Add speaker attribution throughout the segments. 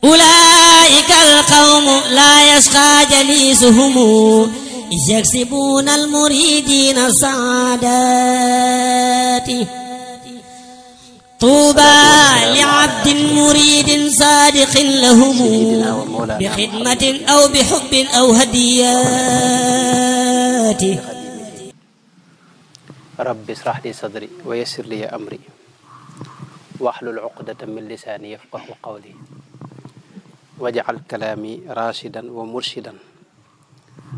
Speaker 1: أولئك القوم لا يشقى جليسهم إذ يكسبون المريدين السعادات طوبى لعبد مريد صادق لهم بخدمة أو بحب أو هديات
Speaker 2: رب اشرح لي صدري ويسر لي أمري واحلل عقدة من لساني يفقه قولي واجعل كلامي راشدا ومرشدا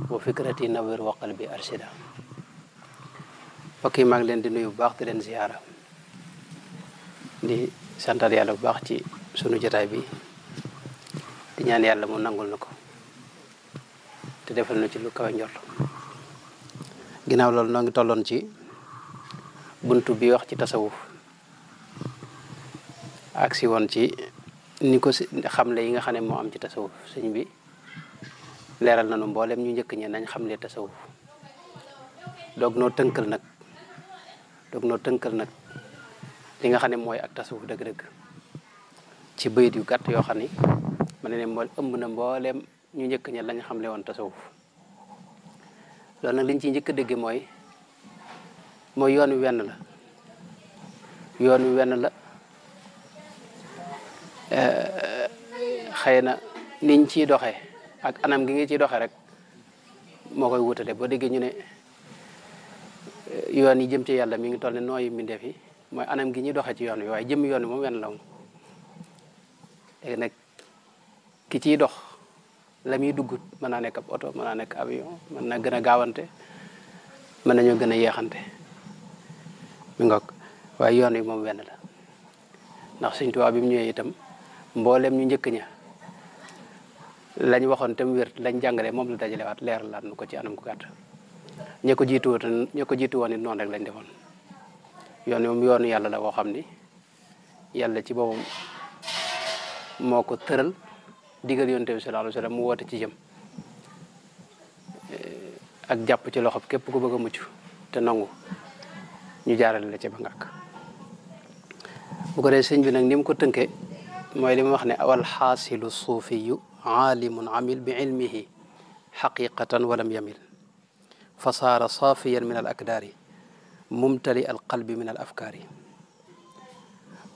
Speaker 2: وفكرتي نور وقلبي أرشدا فكي maa ngi leen di nuyu bu baax di leen ziyaara di santal yàlla bu baax ci sunu jotaay bi di ñaan yàlla mu nangul na ko te defal na ci lu kawe njort ginnaaw loolu noo ngi tolloon ci buntu bi wax ci tasawuf ak si woon ci ni ko xamle yi nga xam ne moo am ci tasawuf sëñ bi leeral nañu mboolem ñu njëkk ñe nañ xamle tasawuf doog noo tënkal nag li nga xam ne mooy ak tasawuf dëgg-dëgg ci bayit yu gàtt yoo xam ne ma ne moo ëmb na mboolem ñu njëkk ñe lañ xamle woon tasawuf loolu nag liñ ci njëkk a dégge mooy yoon wi wenn la xëy na niñ ciy doxee ak anam gi nga ciy doxee rek moo koy wutale boo déggee ñu ne yoon yi jëm ci yàlla mi ngi toll ne nooyi mbindeef yi mooy anam gi ñuy doxee ci yoon wi waaye jëm yoon wi moom wenn la moom léegi nag ki ciy dox la muy dugg mën naa nekk ab oto mën naa nekk avion mën na gën a gaawante mën nañoo gën a yeexante mi ngoog waaye yoon wi moom wenn la ndax Sëñ Tuubaa bi mu ñëwee itam mboolem ñu njëkk ña lañ waxoon tam wér lañ jàngale moom la dajalewaat leeralaat nu ko ci anam ku gàtt ña ko jiitu woon it noonu rek lañ defoon yoon moom yoonu yàlla la woo xam ni yàlla ci boppam moo ko tëral digal yonent bi sallallahu alayhi wa sallam mu woote ci jëm ak jàpp ci loxob képp ku bëgg a mucc te nangu ñu jaarale la ci ba ngàkk bu ko dee sëñ bi nag ni mu ko tënkee mooy li mu wax ne awal xaasilu suufiyu aalimun amil bi ilmihi xaqiqatan walam yamil fa saara saafiyan min al akdaari mumtali al qalbi min al afkaari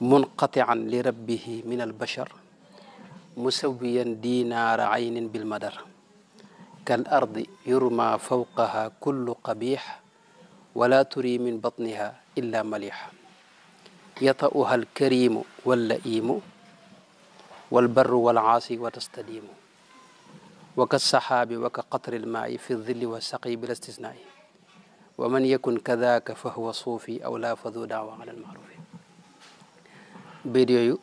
Speaker 2: munqatian li rabbihi min al bashar musawiyan dinaara aynin bil madar kal ardi yurma fawqaha kullu qabix wala turi min batniha illa malix yata'uha al karimu wallaimu والبر والعاصي وتستديم وكالسحاب وكقطر الماء في الظل والسقي بلا استثناء ومن يكن كذاك فهو صوفي أو لا فذو دعوة على المعروف بيد يوyu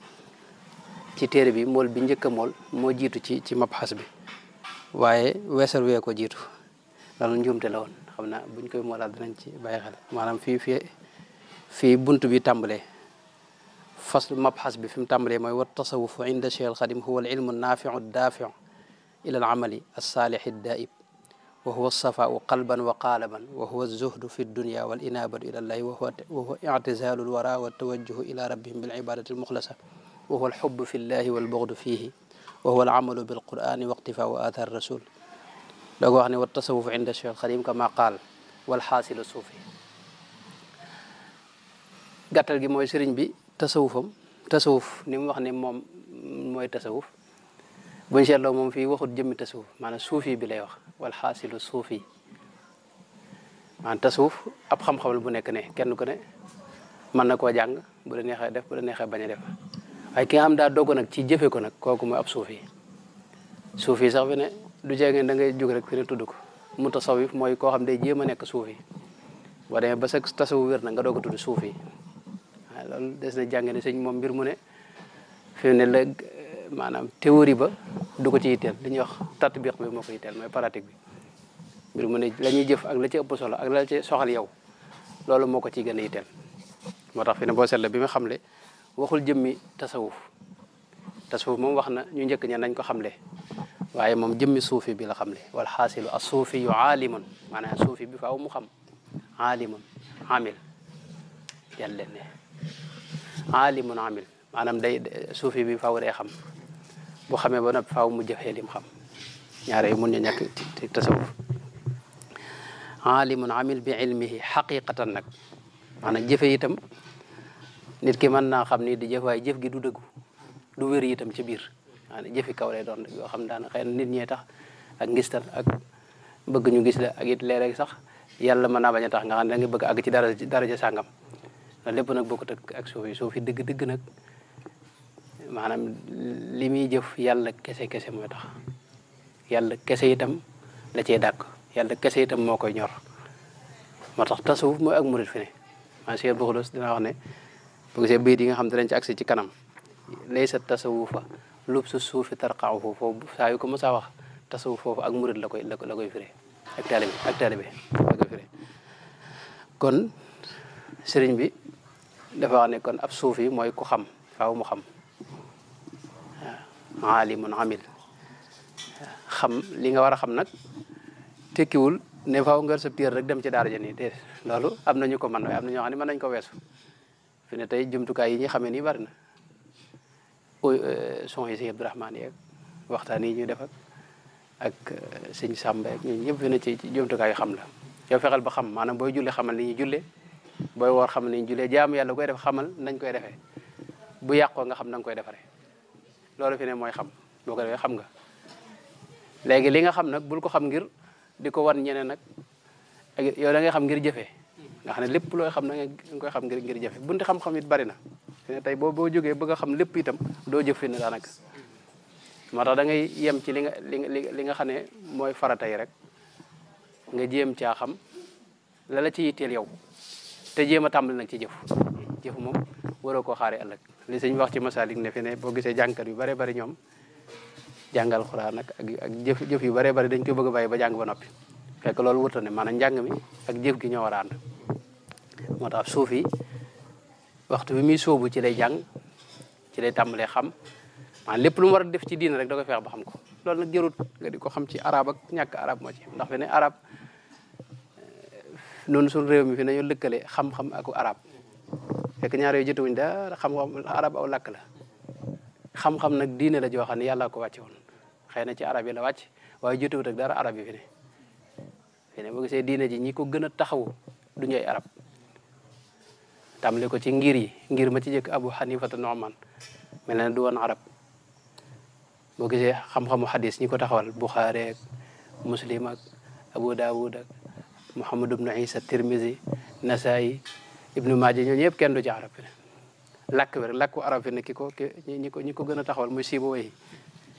Speaker 2: ci téere bi mool bi njëkk a mool moo jiitu ci mabxas bi waaye weesal wee ko jiitu loolu njuumte la woon xam naa buñ koy moolaat dinañ ci bàyyi xel maanaam fii bunt bi tàmbalee فصل مبحث بفهم تمري ما والتصوف عند الشيخ الخادم هو العلم النافع الدافع إلى العمل الصالح الدائب وهو الصفاء قلبا وقالبا وهو الزهد في الدنيا والإنابة إلى الله وهو اعتزال الوراء والتوجه إلى ربهم بالعبادة المخلصة وهو الحب في الله والبغض فيه وهو العمل بالقرآن واقتفاء آثار الرسول لو يعني والتصوف عند الشيخ الخادم كما قال والحاصل الصوفي قتل جي موي سيرن بي tasawuf ni mu wax ne moom mooy tasawuf buñ seetloo moom fii waxut jëmmi tasawuf maanaam suufi bi lay wax wal xaasilu suufi maanaam tasawuf ab xam-xam bu nekk ne kenn ku ne mën na koo jàng bu la neexee def bu la neexee bañ a def waaye ki nga xam daa dogu nag ci jëfe ko nag kooku mooy ab suufi sax fi ne du jeege da ngay jóg rek fi ne tudd ko mutasawif mooy koo xam day jéem a nekk suufi boo demee ba sa tasawuf wér na nga doog a tudd suufi loolu des na jàng ne sëñ moom mbir mu ne fi ne la maanaam théorie ba du ko ci yitteel li ñuy wax tatbiq bi moo ko yitteel mooy pratique bi mbir mu ne la ñuy jëf ak la ci ëpp solo ak la ci soxal yow loolu moo ko ciy gën a yitteel moo tax fi ne boo seetle bi ma xamle waxul jëmmi tasawuf moom wax na ñu njëkk ña nañ ko xamle waaye moom jëmmi suufi bi la xamle wal xaasilu as suufi yu aalimun maanaam suufi bi faaw mu xam aalimun amil yàlla ne aalimun amil maanaam day suufi bi faaw day xam bu xamee ba noppi faaw mu jëfee lim xam ñaare mun ñu ñàkk ci tasawuf alimun amil bi ilmihi xaqiqatan nag maanaam jëfe itam nit ki mën naa xam ni di jëf waaye jëf gi du dëggu du wér itam ci biir maanaam jëfi kaw lay doon yoo xam daana xëy na nit ñee tax ak ngistal ak bëgg ñu gis la ak it léeg-léeg sax yàlla mën naa bañ a tax nga xam ne da nga bëgg àgg ci daraja sàngam lépp nag bokkut ak suuf yi dëgg nag maanaam li muy jëf yàlla kese mooy tax yàlla kese itam la cee dàkk yàlla kese itam moo koy ñor moo tax tasawuf mooy ak murit fi ne maa Cheikh Boukhoulos dina wax ne bu gisee bayit yi nga xam dinañ ci agsi ci kanam laysa tasawufa lubsu suufi tarqaahu foofu saa yu ko mos a wax tasawuf foofu ak murit la koy firee ak taalibe la koy firee kon sëriñ bi dafa wax ne kon ab suufi mooy ku xam faaw mu xam waaw alimun amil xam li nga war a xam nag tekkiwul ne faaw nga sa téer rek dem ci daara ja nii déedéet loolu am na ñu ko mën waaye am na ñoo xam ne mën nañu ko weesu fi ne tey jumtukaay yi ñu xamee nii bari na son yi sëñ Abdourahmane yeeg waxtaan yi ñu def ak sëñ Samba ak ñun ñëpp fi ne ci jumtukaay yu xam la yow fexeel ba xam maanaam booy julli xamal ni ñuy jullee booy woor xamal ni ñuy jullee jaamu yàlla koy def xamal nañ koy defee bu yàqoo nga xam na nga koy defaree loolu fi ne mooy xam boo ko defee xam nga léegi li nga xam nag bul ko xam ngir di ko wan ñeneen nag ak yow da ngay xam ngir jëfee nga xam ne lépp looy xam na nga koy xam ngir jëfe bunti xam-xam it bari na fi ne tey boo jógee bëgg a xam lépp itam doo jëf fi ne daanaka moo tax da ngay yem ci li nga xam ne mooy farata yi rek nga jéem caa xam la la ci yitteel yow te jéem a tàmbali nag ci jëf moom waroo koo xaaree ëllëg li sëñ wax ci masalik ne fi ne boo gisee jàngkat yu bare bari ñoom jàngal xuraan nag ak jëf yu bare bari dañ koy bëgg a bàyyi ba jàng ba noppi fekk loolu wurta ne maanaam njàng mi ak jëf gi ñoo war a ànd moo tax suuf yi waxtu bi muy sóobu ci lay jàng ci lay tàmbalee xam maanaam lépp lu mu war a def ci diina rek da koy feex ba xam ko loolu nag jërut nga di ko xam ci arab ak ñàkk arab moo ci ndax fi ne arab noonu suñu réew mi fi ne ñu lëkkale xam-xam ak arab fekk ñaar yooyu jotewuñ dara xam-xam arab aw làkk la xam-xam nag diine la joo xam ne yàlla ko wàcce woon xëy na ci arab yi la wàcc waaye jotewut ak dara arab yi fi ne boo gisee diine ji ñi ko gën a taxawu duñu ay arab tàmbale ko ci ngir ma ci jëkk Abu Hanifata Nu'man mel na du woon arab boo gisee xam-xamu xadis ñi ko taxawal Buxaari ak Muslim ak Abu Dawud ak Muhammad ibnu Isa Tirmizi Nasaayi Ibnu Maaja ñoo ñëpp kenn du ci arab fi ne làkk bi rek làkku arab fi ne ñi ko gën a taxawal muy Sibawayh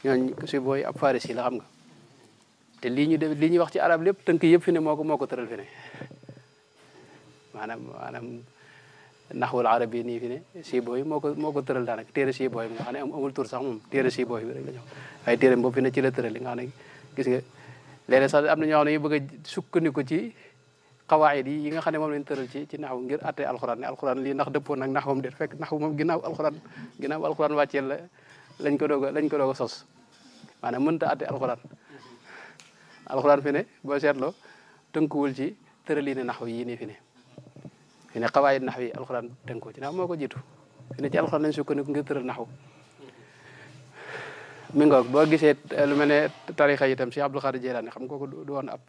Speaker 2: ñooñu Sibawayh ab Farisi la xam nga te lii ñuy wax ci arab lépp tënk yëpp fi ne moo ko tëral fi ne maanaam naxwul arab yi nii fi ne Sibawayh moo ko tëral daanaka téere Sibawayh nga xam ne amul tur sax moom téere Sibawayh bi rek la ñëw waaye téere boobu fi ne ci la tëral li nga xam ne gis nga léeg-léeg sax am na ñoo xam ne ñu bëgg a sukkandiku ci xawaayid yi nga xam ne moom lañ tëral ci naxw ngir atte alxuraan ne alxuraan lii ndax dëppoo nag naxwam déet fekk naxw moom ginnaaw alxuraan wàcceel la lañ ko doog a sos maanaam mënta atte alxuraan fi ne boo seetloo tënkuwul ci tëraliine naxw yii nii fi ne xawaayid naxw yi alxuraan tënkuwul ci ndax moo ko jiitu fi ne ci alxuraan lañ sukkandiku ngir tëral naxw mi ngoog boo gisee lu mel ne tarixa yi itam si Abdul Xaadir Jilaani xam nga ko du woon ab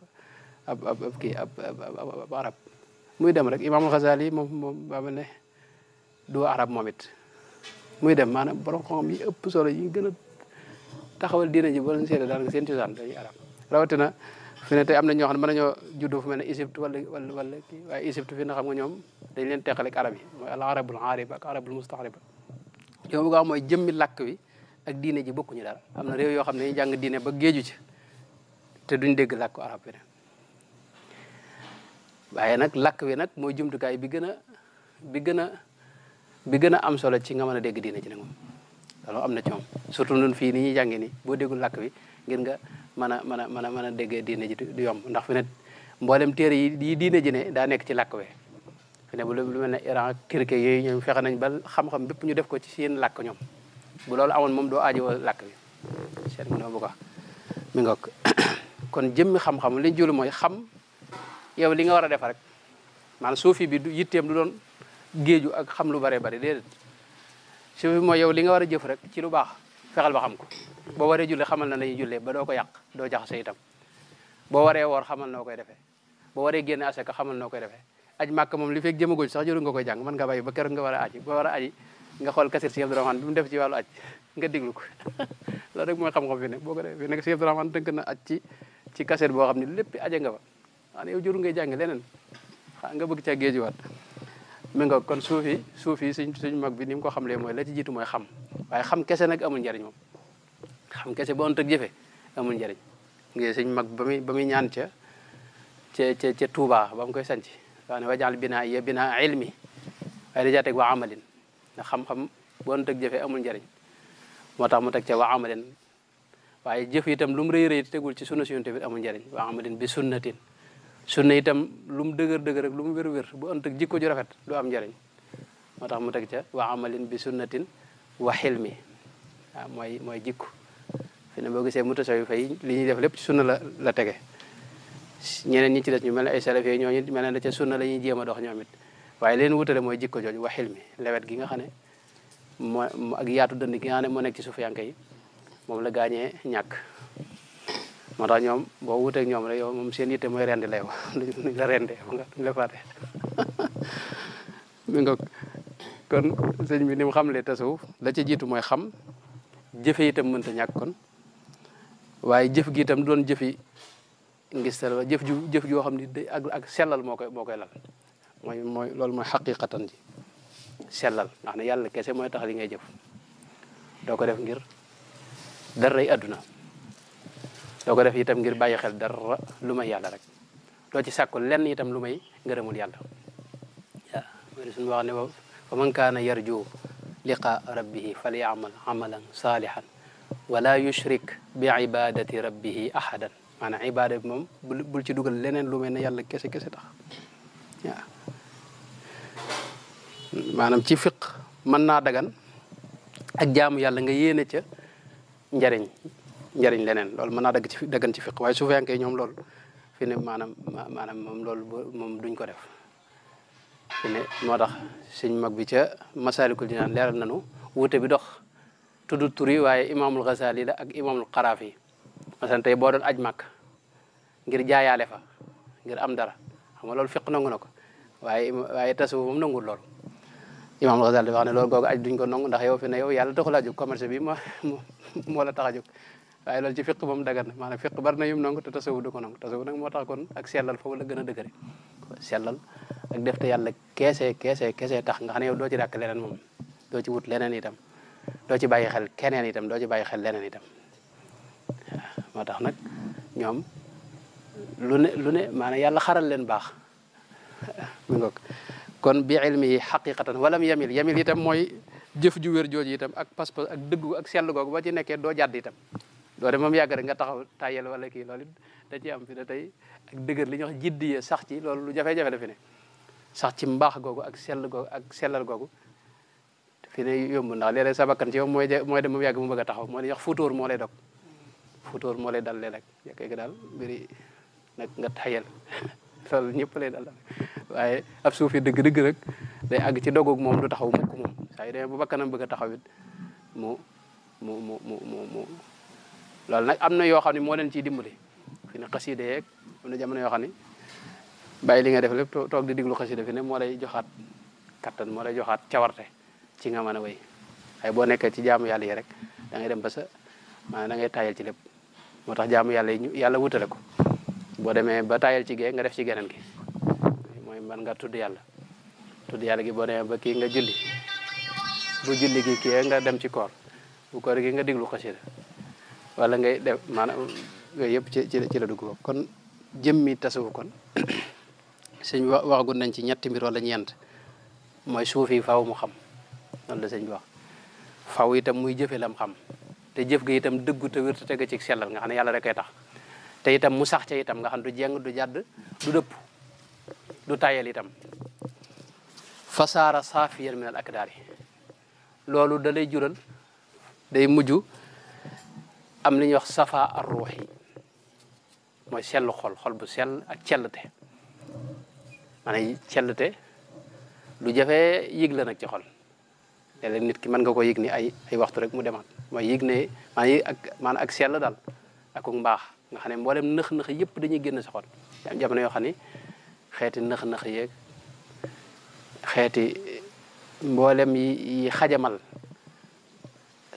Speaker 2: arab muy dem rek Imaamul Xasaali moom ba mel ne du arab moom it muy dem maanaam borom xam yi ëpp solo yi gën a taxawal diina ji ba leen seede daanaka seen cosaan dañuy arab rawatina fi ne tey am na ñoo xam ne mën nañoo juddoo fu mel ne Égypte wala kii waaye Égypte fi na xam nga ñoom dañ leen teqaleeg arab yi mooy al arabul aarib ak arabul mustaxrib yow bu ko wax mooy jëmmi làkk wi ak diine ji bokkuñu dara am na réew yoo xam ne dañuy jàng diine ba géeju ci te duñ dégg làkku arab bi waaye nag làkk wi nag mooy jumtukaay bi gën a am solo ci nga mën a dégg diine ji nag moom loolu am na ci moom surtout ñun fii ni ñuy jàngee nii boo déggul làkk wi ngir nga mën a déggee diine ji du yomb ndax fi ne mboolem téere yi diine ji ne daa nekk ci làkk wi fi ne bu lu mel ne Iran ak Turquie yooyu ñoom fexe nañ ba xam-xam bépp ñu def ko ci seen làkk ñoom bu loolu amoon moom doo aajowoo làkk bi seet nga bu ko mi nga kon jëmmi xam-xam liñ julu mooy xam yow li nga war a def rek maanaam suufi bi du yitteem du doon géeju ak xam lu bare bari déedéet suufi mooy yow li nga war a jëf rek ci lu baax fexeel ba xam ko boo waree julli xamal na lañuy jullee ba doo ko yàq doo jaxase itam boo waree woor xamal noo koy defee boo waree génne asaka xamal noo koy defee aj màkk moom li fekk jëmagul sax jëru nga koy jàng mën nga bàyyi ba keroog nga war a aji ba war a aji nga xool kasir si Abdourahmane bi mu def ci wàllu aj nga déglu ko loolu rek mooy xam-xam fi ne boo ko defee fi nekk si Abdourahmane tënk na aj ci kaset boo xam ne lépp aje nga fa xam ne yow jëru ngay jàng leneen nga bëgg ca géejuwaat mi nga kon suufi suñ mag bi ni mu ko xamlee mooy la ci jiitu mooy xam waaye xam kese nag amul njariñ moom xam kese ba on tëg jëfe amul njariñ ngi suñ mag ba muy ñaan ca Touba ba mu koy sanc waa ne wajal binaa iya binaa ilmi waaye dajaa teg wa amalin ndax xam-xam ba on tëg jëfe amul njariñ moo tax mu teg ca wa amalin waaye jëf itam lu mu rëy rëy tegul ci sunna si yonent bi amul njariñ wa amalin bi sunnatin sunna itam lu mu dëgër dëgër ak lu mu wér-wér bu on tëg jikko ju rafet du am njariñ moo tax mu teg ca wa amalin bi sunnatin wa xilmi waaw mooy jikko fi ne boo gisee mu tasaw fay li ñuy def lépp ci sunna la tege ñeneen ñi ci des ñu mel ne ay salafé ñooñu mel ne da ca sunna la ñuy jéem a dox ñoom it waaye leen wutale mooy jikko jooju wa xilmi lewet gi nga xam ne moo ak yaatu dënd gi nga xam ne moo nekk ci suufiyanke yi moom la gaañee ñàkk moo tax ñoom boo wuteeg ñoom rek yow moom seen yitte mooy rendi lay wax duñ la rendee nga duñ la fàtte mi nga kon sëñ bi ni mu xamlee tasawuf la ci jiitu mooy xam jëfe itam mënta ñàkk kon waaye jëf gi itam doon jëfi ngistal la jëf joo xam ne day ak sellal moo koy lal mooy loolu mooy xaqiqatan ji sellal ndax ne yàlla kese mooy tax li ngay jëf doo ko def ngir daray àdduna doo ko def itam ngir bàyyi xel dara lu may yàlla rek doo ci sàkku lenn itam lu may ngërëmul yàlla waaw mooy suñu wax ne fa man kaana yarju liqa rabbihi falyamal amalan salihan wala yushrik bi ibadati rabbihi ahadan maanaam ibada bi moom bul ci dugal leneen lu may ne yàlla kese tax waaw maanaam ci fiq mën naa dagan ak jaamu yàlla nga yéene ca njariñ leneen loolu mën naa dagan ci fiq waaye su fekkee ñoom loolu fi ne maanaam moom loolu moom duñ ko def fi ne moo tax suñ mag bi ca Masaalikul Jinaan leeral nañu wuute bi dox tudd tur yi waaye imaamul Ghazali la ak imaamul Qaraafi masalan tey boo doon aj màkk ngir jaayaale fa ngir am dara xam nga loolu fiq nangu na ko waaye tasawuf moom nangul loolu imaamul Ghazali di wax ne loolu googu aj duñ ko nangu ndax yow fi ne yow yàlla taxul a jóg commerce bi moo la tax a jóg waaye loolu ci fiq moom dagan na maanaam fiq bari na yum nangu te tasawuf du ko nangu tasawuf nag moo tax kon ak sellal foofu la gën a dëgëre sellal ak def te yàlla keese tax nga xam ne yow doo ci dàkk leneen moom doo ci wut leneen itam doo ci bàyyi xel keneen itam doo ci bàyyi xel leneen itam waaw moo tax nag ñoom lu ne maanaam yàlla xaral leen baax mi ngoog kon bi ilmi yi xaqiqatan walam yamil itam mooy jëf ju wér jooju itam ak pas-pas ak dëggu ak sell googu ba ci nekkee doo jàdd itam doo de moom yàgg rek nga taxaw tayel wala kii loolu da ci am fi ne tey ak dëgër li ñuy wax jiddiye sax ci loolu lu jafe-jafe la fi ne sax ci mbaax googu ak sell googu ak sellal googu fi ne yomb ndax léeg-léeg sa bakkan ci yow mooy dem moom yàgg mu bëgg a taxaw moo di wax futóor moo lay dog futóor moo lay dal léeg-léeg yekkee gi daal mbiri nag nga tayel loolu ñëpp lay dal waaye ab suufi dëgg-dëgg rek day àgg ci dogoog moom du taxaw mukk moom saa yu demee bu bakkanam bëgg a taxaw it mu loolu nag am na yoo xam ne moo leen ciy dimbali fi ne xasida yeeg am na jamono yoo xam ne bàyyi li nga def lépp toog di diglu xasida fi ne moo lay joxaat kattan moo lay joxaat cawarte ci nga mën a wéy waaye boo nekkee ci jaamu yàlla yi rek da ngay dem ba sa maanaam da ngay tayal ci lépp moo tax jaamu yàlla yi yàlla wutale ko boo demee ba tayal ci gee nga def ci geneen gi mooy man nga tudd yàlla gi boo demee ba kii nga julli bu julli gi kii nga dem ci koor bu koor gi nga diglu xasida wala ngay def maanaam yooyu yëpp ci la dugg kon jëmmi tasawuf kon sëñ bi waxagun nañ ci ñetti mbir wala ñeent mooy suufi faaw mu xam noonu la sëñ bi wax faaw itam muy jëfe lam xam te jëf gi itam dëggu te wér te teg ci sellal nga xam ne yàlla rek ay tax te itam mu sax ca itam nga xam du jeng du jàdd du dëpp du tayel itam fasaara saafiyan min al akdaari loolu da lay jural day mujj am li ñuy wax safa ar ruuxi mooy sellu xol bu sell ak cellte maanaam cellte lu jafe yëg la nag ci xol léeg-léeg nit ki mën nga ko yëg ni ay waxtu rek mu demaat mooy yëg ne maanaam ak sell daal ak mbaax nga xam ne mboolem nëx-nëx yëpp dañuy génn sa xol am jamono yoo xam ni xeeti nëx-nëx yeeg xeeti mboolem yi xajamal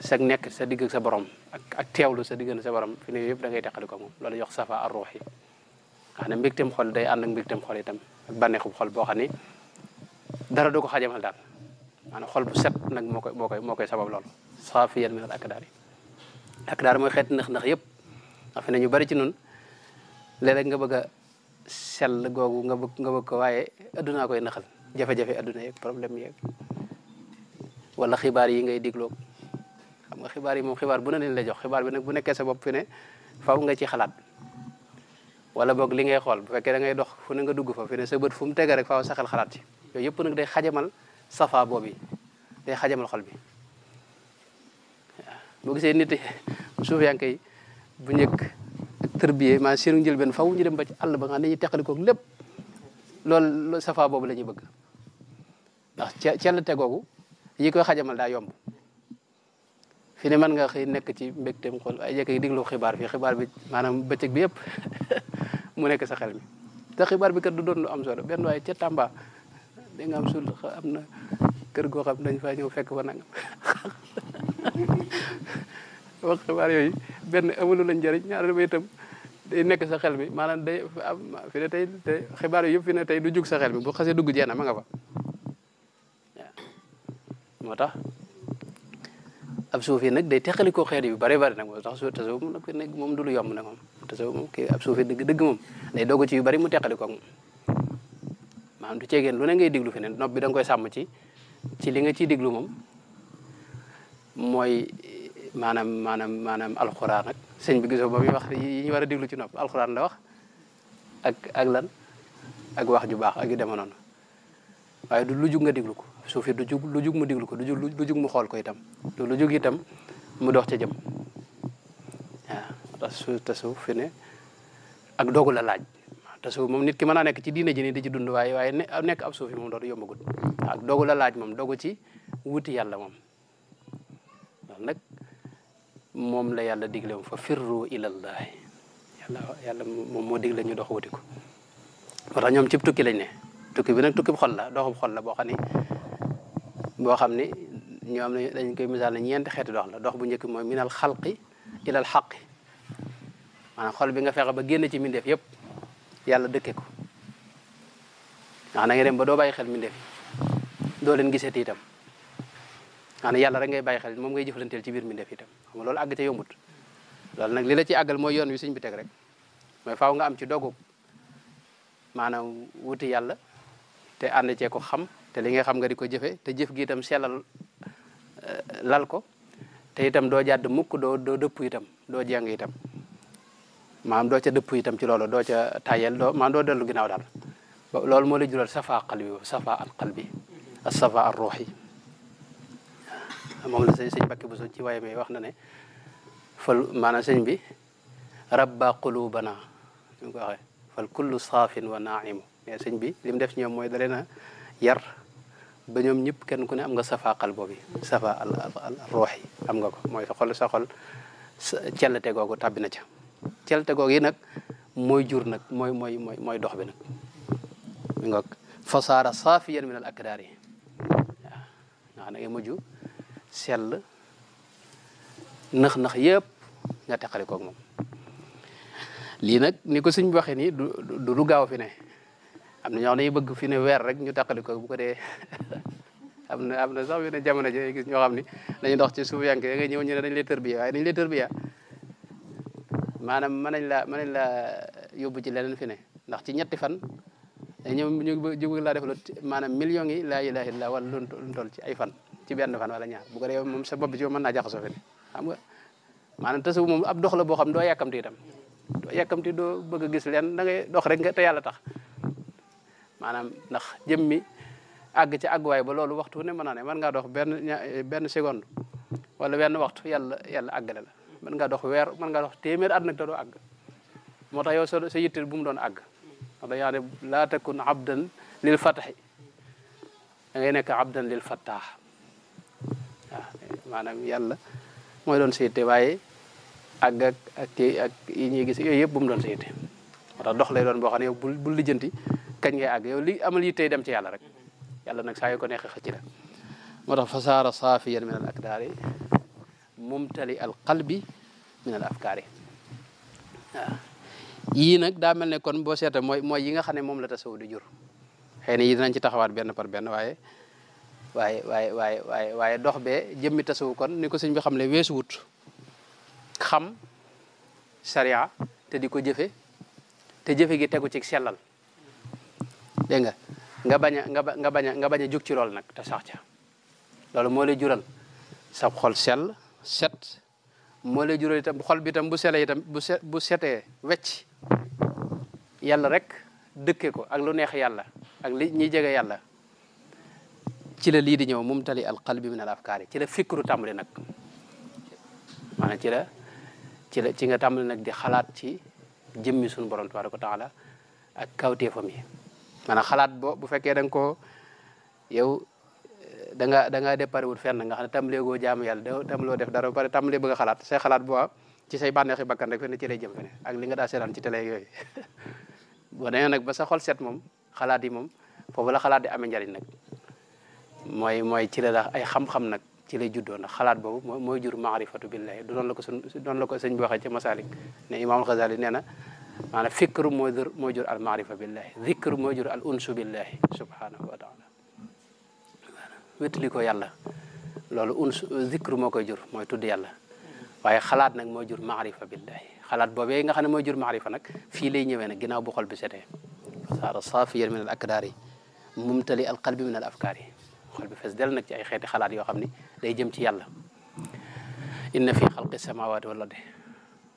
Speaker 2: sa nekk sa digg sa borom ak teewlu sa diggante sa borom fi ne yëpp da ngay teqali ko moom loolu jox safa ar ruux yi nga xam ne mbégteem xol day ànd ak mbégteem xol itam ak bànneexu xol boo xam ni dara du ko xajamal daal maanaam xol bu set nag moo koy sabab loolu saafiyan min al akdaar yi akdaar mooy xeeti nëx-nëx yëpp ndax fi ne ñu bari ci nun léeg-léeg nga bëgg a sell googu nga bëgg ko waaye addunaa koy naxal jafe-jafe adduna yeeg problème yeeg wala xibaar yi ngay digloo xam nga xibaar yi moom xibaar bu ne leen lay jox xibaar bi nag bu nekkee sa bopp fi ne faw nga ci xalaat wala boog li ngay xool bu fekkee da ngay dox fu ne nga dugg fa fi ne sa bët fu mu tege rek faaw sa xel xalaat ci yooyu yëpp nag day xajamal safa boobu day xajamal xol bi waaw boo gisee nit suuf yaa ngi koy bu njëkk ak tërbiyee maa seenu njël benn faw ñu dem ba ci àll ba nga xam ne dañuy teqalikoog lépp loolu safa boobu la ñuy bëgg ndax cell tegoogu yi koy xajamal daa yomb fi ne mën nga xëy nekk ci mbégteem xool ay jekk yi diglu xibaar fii xibaar bi maanaam bëccëg bi yëpp mu nekk sa xel mi te xibaar bi kat du doon lu am solo benn waaye ca Tamba da nga am sul am na kër goo xam dañ fa ñëw fekk fa nangam wax xibaar yooyu benn amulu lañ jëriñ ñaar ba itam day nekk sa xel mi maanaam day am fi ne tey xibaar yooyu yëpp fi ne tey du jug sa xel mi bu xasee dugg jeena ma nga fa waaw moo tax ab suufi nag day teqali koo xeet yu bari bari nag moo tax tasawuf nag moom du lu yomb nag moom tasawuf moom kii ab suufi dëgg moom day doog ci yu bari mu teqali koog moom maanaam du ceegeen lu ne ngay diglu fi ne nopp bi da nga koy sàmm ci li nga ciy diglu moom mooy maanaam alxuraan ak sëñ bi gisoo ba muy wax yi ñu war a diglu ci nopp alxuraan la wax ak lan ak wax ju baax ak yu deme noonu waaye du lu jug nga diglu ko suufi du jug lu jug mu diglu ko du jug mu xool ko itam du lu jug itam mu dox ca jëm waaw tasawuf fi ne ak dogu la laaj tasawuf moom nit ki mën naa nekk ci diine ji nii di ci dund waaye nekk ab suufi moom dootu yombagut ak dogu la laaj moom dogu ci wuti yàlla moom loolu nag moom la yàlla digle moom fa firru ilallahi yàlla moom moo digle ñu dox wuti ko moo tax ñoom cib tukki lañ ne tukki bi nag tukki bu xol la doxub xol la boo xam ni ñoom dañ koy misaal ne ñeenti xeeti dox la dox bu njëkk mooy minal xalqi ilal xaqi maanaam xol bi nga fexe ba génn ci mindeef yëpp yàlla dëkke ko ndax da ngay dem ba doo bàyyi xel mindeef doo leen gisati itam maanaam yàlla rek ngay bàyyi xel moom ngay jëflanteel ci biir mindeef itam xam nga loolu àgg ca yombut loolu nag li la ci àggal mooy yoon wi sëñ bi teg rek mooy faaw nga am ci dogu maanaam wuti yàlla te ànd cee ko xam te li nga xam nga di ko jëfe te jëf gi itam sellal lal ko te itam doo jàdd mukk doo dëpp itam doo jàng itam maanaam doo ca dëpp itam ci loolu doo ca tayel maanaam doo dellu ginnaaw daal loolu moo lay jural safa qalbi safa al qalbi as safa ar ruuhi moom la sëñ Bakki Bousso ci waaye mi wax na ne fal maanaam sëñ bi rabba qulubana ñu ko waxee fal kullu saafin wa naimu mais sëñ bi li mu def ci ñoom mooy da leen a yar ba ñoom ñëpp kenn ku ne am nga safa qalbo bi safa al ruuhi am nga ko mooy sa xol cellate googu tàbbi na ca cellate googu yi nag mooy jur nag mooy dox bi nag mi ngoog fasaara saafiyan min al akdaar yi waaw nga mujj sell nax yëpp nga teqali koog moom lii nag ni ko sëñ bi waxee nii du lu gaaw fi ne am na ñoo xam ne bëgg fi ne weer rek ñu teqali koog bu ko dee am na sax yu ne jamono ji gis ñoo xam ni dañuy dox ci suuf yanke ngay ñëw ñu ne dañ lay tërbiya waaye dañ lay tërbiya maanaam mën nañ la yóbbu ci leneen fi ne ndax ci ñetti fan ñoom ñu bëgg laa def maanaam millions yi laa ilaha illa wala lu toll ci ay fan ci benn fan wala ñaar bu ko dee moom sa bopp ci mën naa jaxasoo fi ne xam nga maanaam tasawuf moom ab dox la boo xam doo yàkkamti itam doo yàkkamti doo bëgg a gis leen da ngay dox rek nga te yàlla tax maanaam ndax jëmmi àgg ci àgguwaay ba loolu waxtu ne mën naa ne mën ngaa dox benn seconde wala benn waxtu yàlla àggale la mën ngaa dox weer mën ngaa dox téeméer at nag te doo àgg moo tax yow sa yitte bu mu doon àgg moo tax yaa ne laa takun abdan lil fatahi da ngay nekk abdan lil fattah waaw maanaam yàlla mooy doon sa yitte waaye ak yi ñuy gis yooyu yëpp bu mu doon sa yitte moo tax dox lay doon boo xam ne yow bul lijjanti kañ ngay àgg yow li amal yitte dem ci yàlla rek yàlla nag saa yu ko neexee xëcc la moo tax fa saara saafiyan min al akdaari mumtali al qalbi min al afkaari waaw yii nag daa mel ne kon boo seeta mooy yi nga xam ne moom la tasawuf di jur xëy na yi dinañ ci taxawaat benn par benn waaye dox bee jëmmi tasawuf kon ni ko sëñ bi xam ne weesu wut xam sariya te di ko jëfe te jëfe gi tegu ci sellal dégg nga nga bañ a jóg ci lool nag te sax ca loolu moo lay jural sa xol sell set moo lay jural itam xol bi itam bu selee itam bu setee wecc yàlla rek dëkke ko ak lu neex yàlla ak li ñuy jege yàlla ci la lii di ñëw mumtali al qalbi min al afkaari ci la fikru tàmbali nag maanaam ci nga tàmbali nag di xalaat ci jëmmi suñu borom tabaaraka wa taala ak kawteefam yi maanaam xalaat bu fekkee da nga ko yow da nga déparé wut fenn nga xam ne tàmbalee goo jaamu yàlla tàmbaloo def dara ba pare tàmbalee bëgg a xalaat say xalaat bu ci say bànneexi bakkan rek fenn ci lay jëm fene ak li nga daa seetaan ci télé yooyu boo demee nag ba sa xol set moom xalaat yi moom foofu la xalaat di amee njariñ nag mooy ci la ay xam-xam nag ci lay juddoo nag xalaat boobu mooy jur maarifatu billahi doon la ko sëñ bi waxee ci masalik ne imaamul Xasaali nee na maanaam fikru mooy jur al maarifa billahi zikru mooy jur al unsu billahi subhanahu wa taala wétali ko yàlla loolu zikru moo koy jur mooy tudd yàlla waaye xalaat nag mooy jur maarifa billahi xalaat boobee nga xam ne mooy jur maarifa nag fii lay ñëwee nag ginnaaw bu xol bi setee saara saafiyan min al akdaari mumtali al qalbi min al afkaari xol bi fees del nag ci ay xeeti xalaat yoo xam ni day jëm ci yàlla inna fi xalqi samawati wal ardi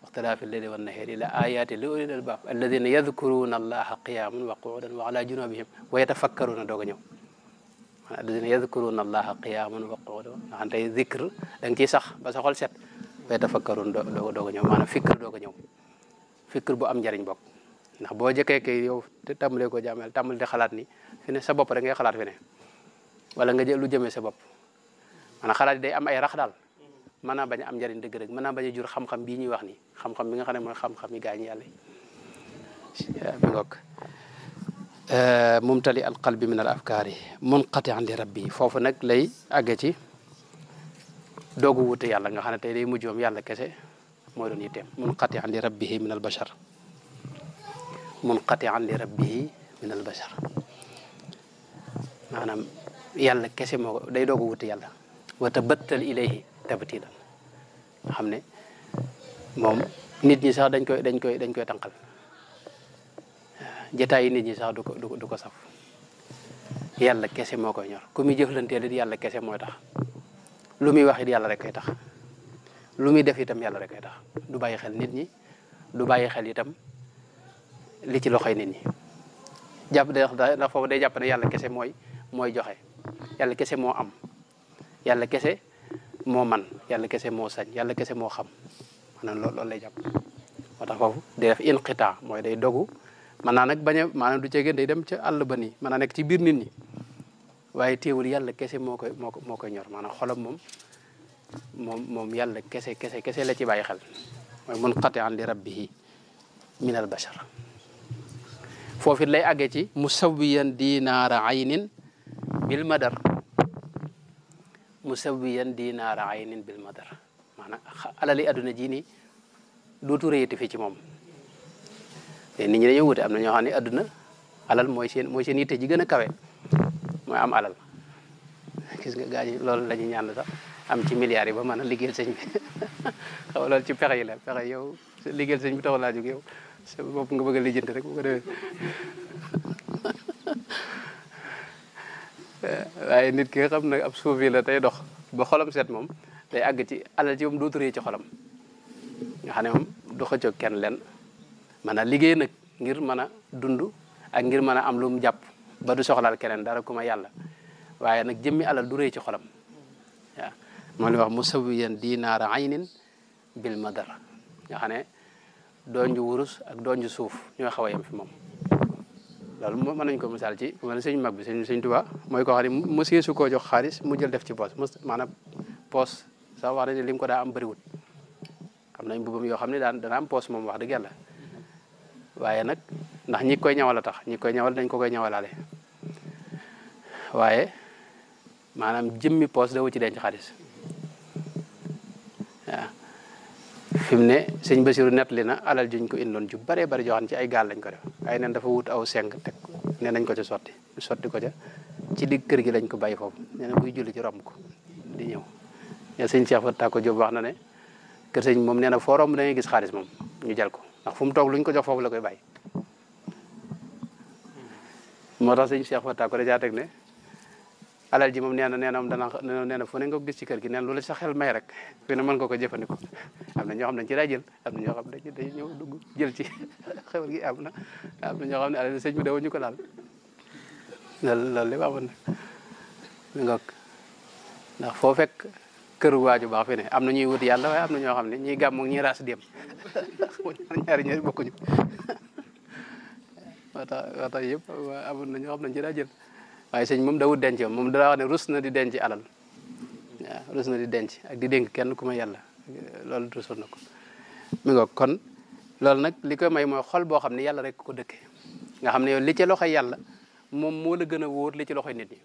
Speaker 2: waxtilaafi lleyli wan nahaari la ayaati li ulil albaab alladina yadkuruna allaha qiyaman wa qu'udan wa ala junubihim wa yatafakkaruna doog a ñëw alladina yadkuruna allaha qiyaman wa qu'udan nga xam tey zikr da nga ciy sax ba sa xol set wa yatafakkaruna doog a ñëw maanaam fikr doog a ñëw fikr bu am njariñ bokk ndax boo jëkkee kay yow te tàmbalee ko jaamel tàmbali di xalaat ni fi ne sa bopp rek ngay xalaat fi ne wala nga jël lu jëmee sa bopp maanaam xalaat yi day am ay rax daal mën naa bañ a am njariñ dëgg rek mën naa bañ a jur xam-xam bii ñuy wax ni xam-xam bi nga xam ne mooy xam-xam yi gaañ yàlla bi ngoog mumtali al qalbi min al afkaari munqati'an li rabbi foofu nag lay àgge ci doogu wute yàlla nga xam ne tey day mujj moom yàlla kese mooy doon yitteem munqati'an li rabbihi min al bashar munqati'an li rabbihi min al bashar maanaam yàlla kese moo day doogu wute yàlla wa tabattal ilayhi tabtilan nga xam ne moom nit ñi sax dañ koy tànqal jotaay yi nit ñi sax du ko saf yàlla kese moo koy ñor ku muy jëflanteel it yàlla kese mooy tax lu muy wax it yàlla rek koy tax lu muy def itam yàlla rek koy tax du bàyyi xel nit ñi du bàyyi xel itam li ci loxoy nit ñi jàpp ndax foofu day jàpp ne yàlla kese mooy joxe yàlla kese moo am yàlla kese moo man yàlla kese moo sañ yàlla kese moo xam maanaam loolu lay jàpp moo tax foofu day def inqitaa mooy day dogu man naa nag bañ a maanaam du ceegeen day dem ca àll ba nii mën naa nekk ci biir nit ñi waaye teewul yàlla kese moo koy ñor maanaam xolam moom yàlla kese la ci bàyyi xel mooy munqati'an li rabbihi min al bashar foofu it lay àggee ci musawiyan dinaara aynin bil madar musawiyan dinaara aynin bil madar maanaam alali adduna ji nii dootu réyati fi ci moom te nit ñi dañoo wute am na ñoo xam ne adduna alal mooy seen yitte ji gën a kawe mooy am alal gis nga gaa ñi loolu la ñuy ñaan sax am ci milliards yi ba mën a liggéeyal sëñ bi xam nga loolu ci pexe yi la pexe yow liggéeyal sëñ bi taxul laa jóg yow sa bopp nga bëgg a lijjanti rek bu ko defee waaye nit ki nga xam ne ab suufi la tey dox ba xolam set moom day àgg ci alal ci moom dootu rëy ci xolam nga xam ne moom du xëccoo kenn leen mën a liggéey nag ngir mën a dund ak ngir mën a am lu mu jàpp ba du soxlaal keneen dara ku ma yàlla waaye nag jëmmi alal du rëy ci xolam waaw moom li wax musawiyan dinaara aynin bil madar nga xam ne doonju wurus ak doonju suuf ñoo xaw a yem fi moom loolu mën nañ ko misaal ci mel sëñ mag bi sëñ Tuubaa mooy koo xam ne monsieur su koo jox xaalis mu jël def ci poos maanaam poos sax wax nañ ne lim ko daa am bëriwut xam nañ mbubam yoo xam ne dana am poos moom wax dëgg yàlla waaye nag ndax ñi koy ñawal a tax ñi koy ñawal dañ ko koy ñawalaale waaye maanaam jëmmi poos dawu ci denc xaalis waaw fi mu ne sëñ Basiru nettali na alal juñ ko indoon ju bare bari joo xam ne ci ay gaal lañ ko def ay neen dafa wut aw seng teg ne nañ ko ca sotti ko ca ci digg kër gi lañ ko bàyyi foofu nee na buy julli ci romb ko di ñëw ñe sëñ Cheikh Fatta ko Jóob wax na ne kër sëñ moom nee na foo romb da ngay gis xaalis moom ñu jël ko ndax fu mu toog luñ ko jox foofu la koy bàyyi moo tax sëñ Cheikh Fatta ko dajaa teg ne alal ji moom nee na moom nee na fu ne nga ko gis ci kër gi nee na lu la sa xel may rek fi ne mën nga ko jëfandikoo am na ñoo xam ne dañ ci daa jël am na ñoo xam ne dañ ñëw dugg jël ci xewal gi am na ñoo xam ne alal sëñ bi daw ñu ko laal loolu lépp amoon na nga ndax foo fekk kër waaju baax fi ne am na ñuy wut yàlla waaye am na ñoo xam ne ñiy gàmm ak ñiy raas dem ñaari ñaari bokkuñu moo tax yëpp amoon na ñoo xam ne dañ ci daa jël waaye sëñ moom dawut denc moom daa wax ne rus na di denc alal waaw rus na di denc ak di dénk kenn ku ma yàlla loolu rusoon na ko mi nga kon loolu nag li koy may mooy xol boo xam ne yàlla rek ko dëkke nga xam ne yow li ci loxoy yàlla moom moo la gën a wóor li ci loxoy nit ñi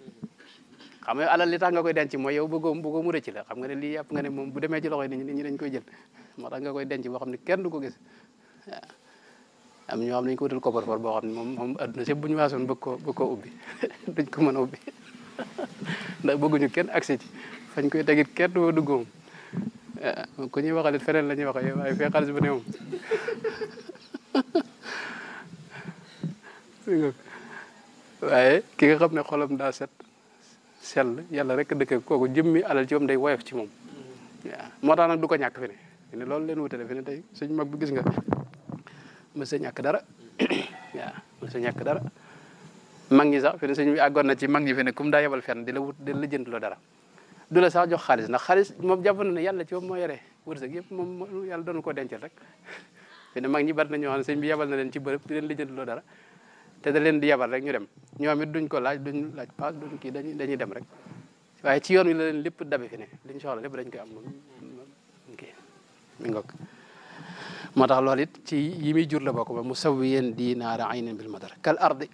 Speaker 2: xam nga alal li tax nga koy denc mooy yow bëggoo mu rëcc la xam nga ne lii yàpp nga ne moom bu demee ci loxoy nit ñi dañ koy jël moo tax nga koy denc boo xam ne kenn du ko gis waaw am ñoo xam ne dañu ko wutal coffre-fort boo xam ne moom adduna si bu ñu waasoon bëgg koo ubbi duñ ko mën a ubbi ndax bëgguñu kenn accès ci fañ koy tegit kenn du dugg moom waaw ku ñuy waxalit feneen la ñuy wax waaye fee xaalis bu ne moom waaye ki nga xam ne xolam daa sell yàlla rek dëkk kooku jëmmi alal ci moom day woyof ci moom waaw moo tax nag du ko ñàkk fi ne loolu leen wutale fi ne tey suñ mag bi gis nga mësa ñàkk dara waaw mësa ñàkk dara mag ñi sax fi ne sëñ bi àggoon na ci mag ñi fi ne comme daa yebal fenn di la jënd loo dara du la sax jox xaalis ndax xaalis moom jàpp na ne yàlla ci moom moo yore wërsëg yëpp moom yàlla doonu koo dencal rek fi ne mag ñi bari na ñoo xam ne sëñ bi yebal na leen ci bërëb di leen lijjant loo dara te da leen di yebal rek ñu dem ñoom it duñ ko laaj duñ laaj paas duñ kii dañuy dem rek waaye ci yoon wi la leen lépp dabe fi ne liñ soxla lépp dañ koy am moom kii mi ngoog moo tax loolu it ci yi muy jur la bokk ba mu sawiyen dinaara aynin bil madar kal ardi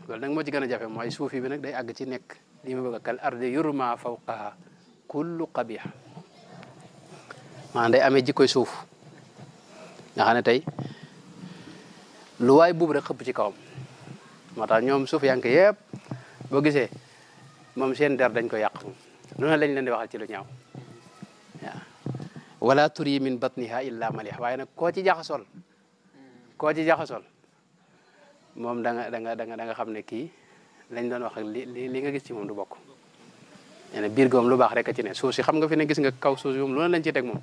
Speaker 2: loolu nag moo ci gën a jafe mooy suufi bi nag day àgg ci nekk li ma bëgg a kal ardi yurma fawqaha kullu qabih maanaam day amee jikkoy suuf nga xam ne tey lu waay buub rek xëpp ci kawam moo tax ñoom suuf yank yëpp boo gisee moom seen der dañ ko yàq moom lu ne lañ leen di waxal ci lu ñaaw waaw wala turi min batniha illa malih waaye nag koo ci jaxasool moom da nga xam ne kii lañ doon wax ak li nga gis ci moom du bokk nee biir gi moom lu baax rek a ci ne suuf si xam nga fi ne gis nga kaw suuf si moom lu ne lañ ci teg moom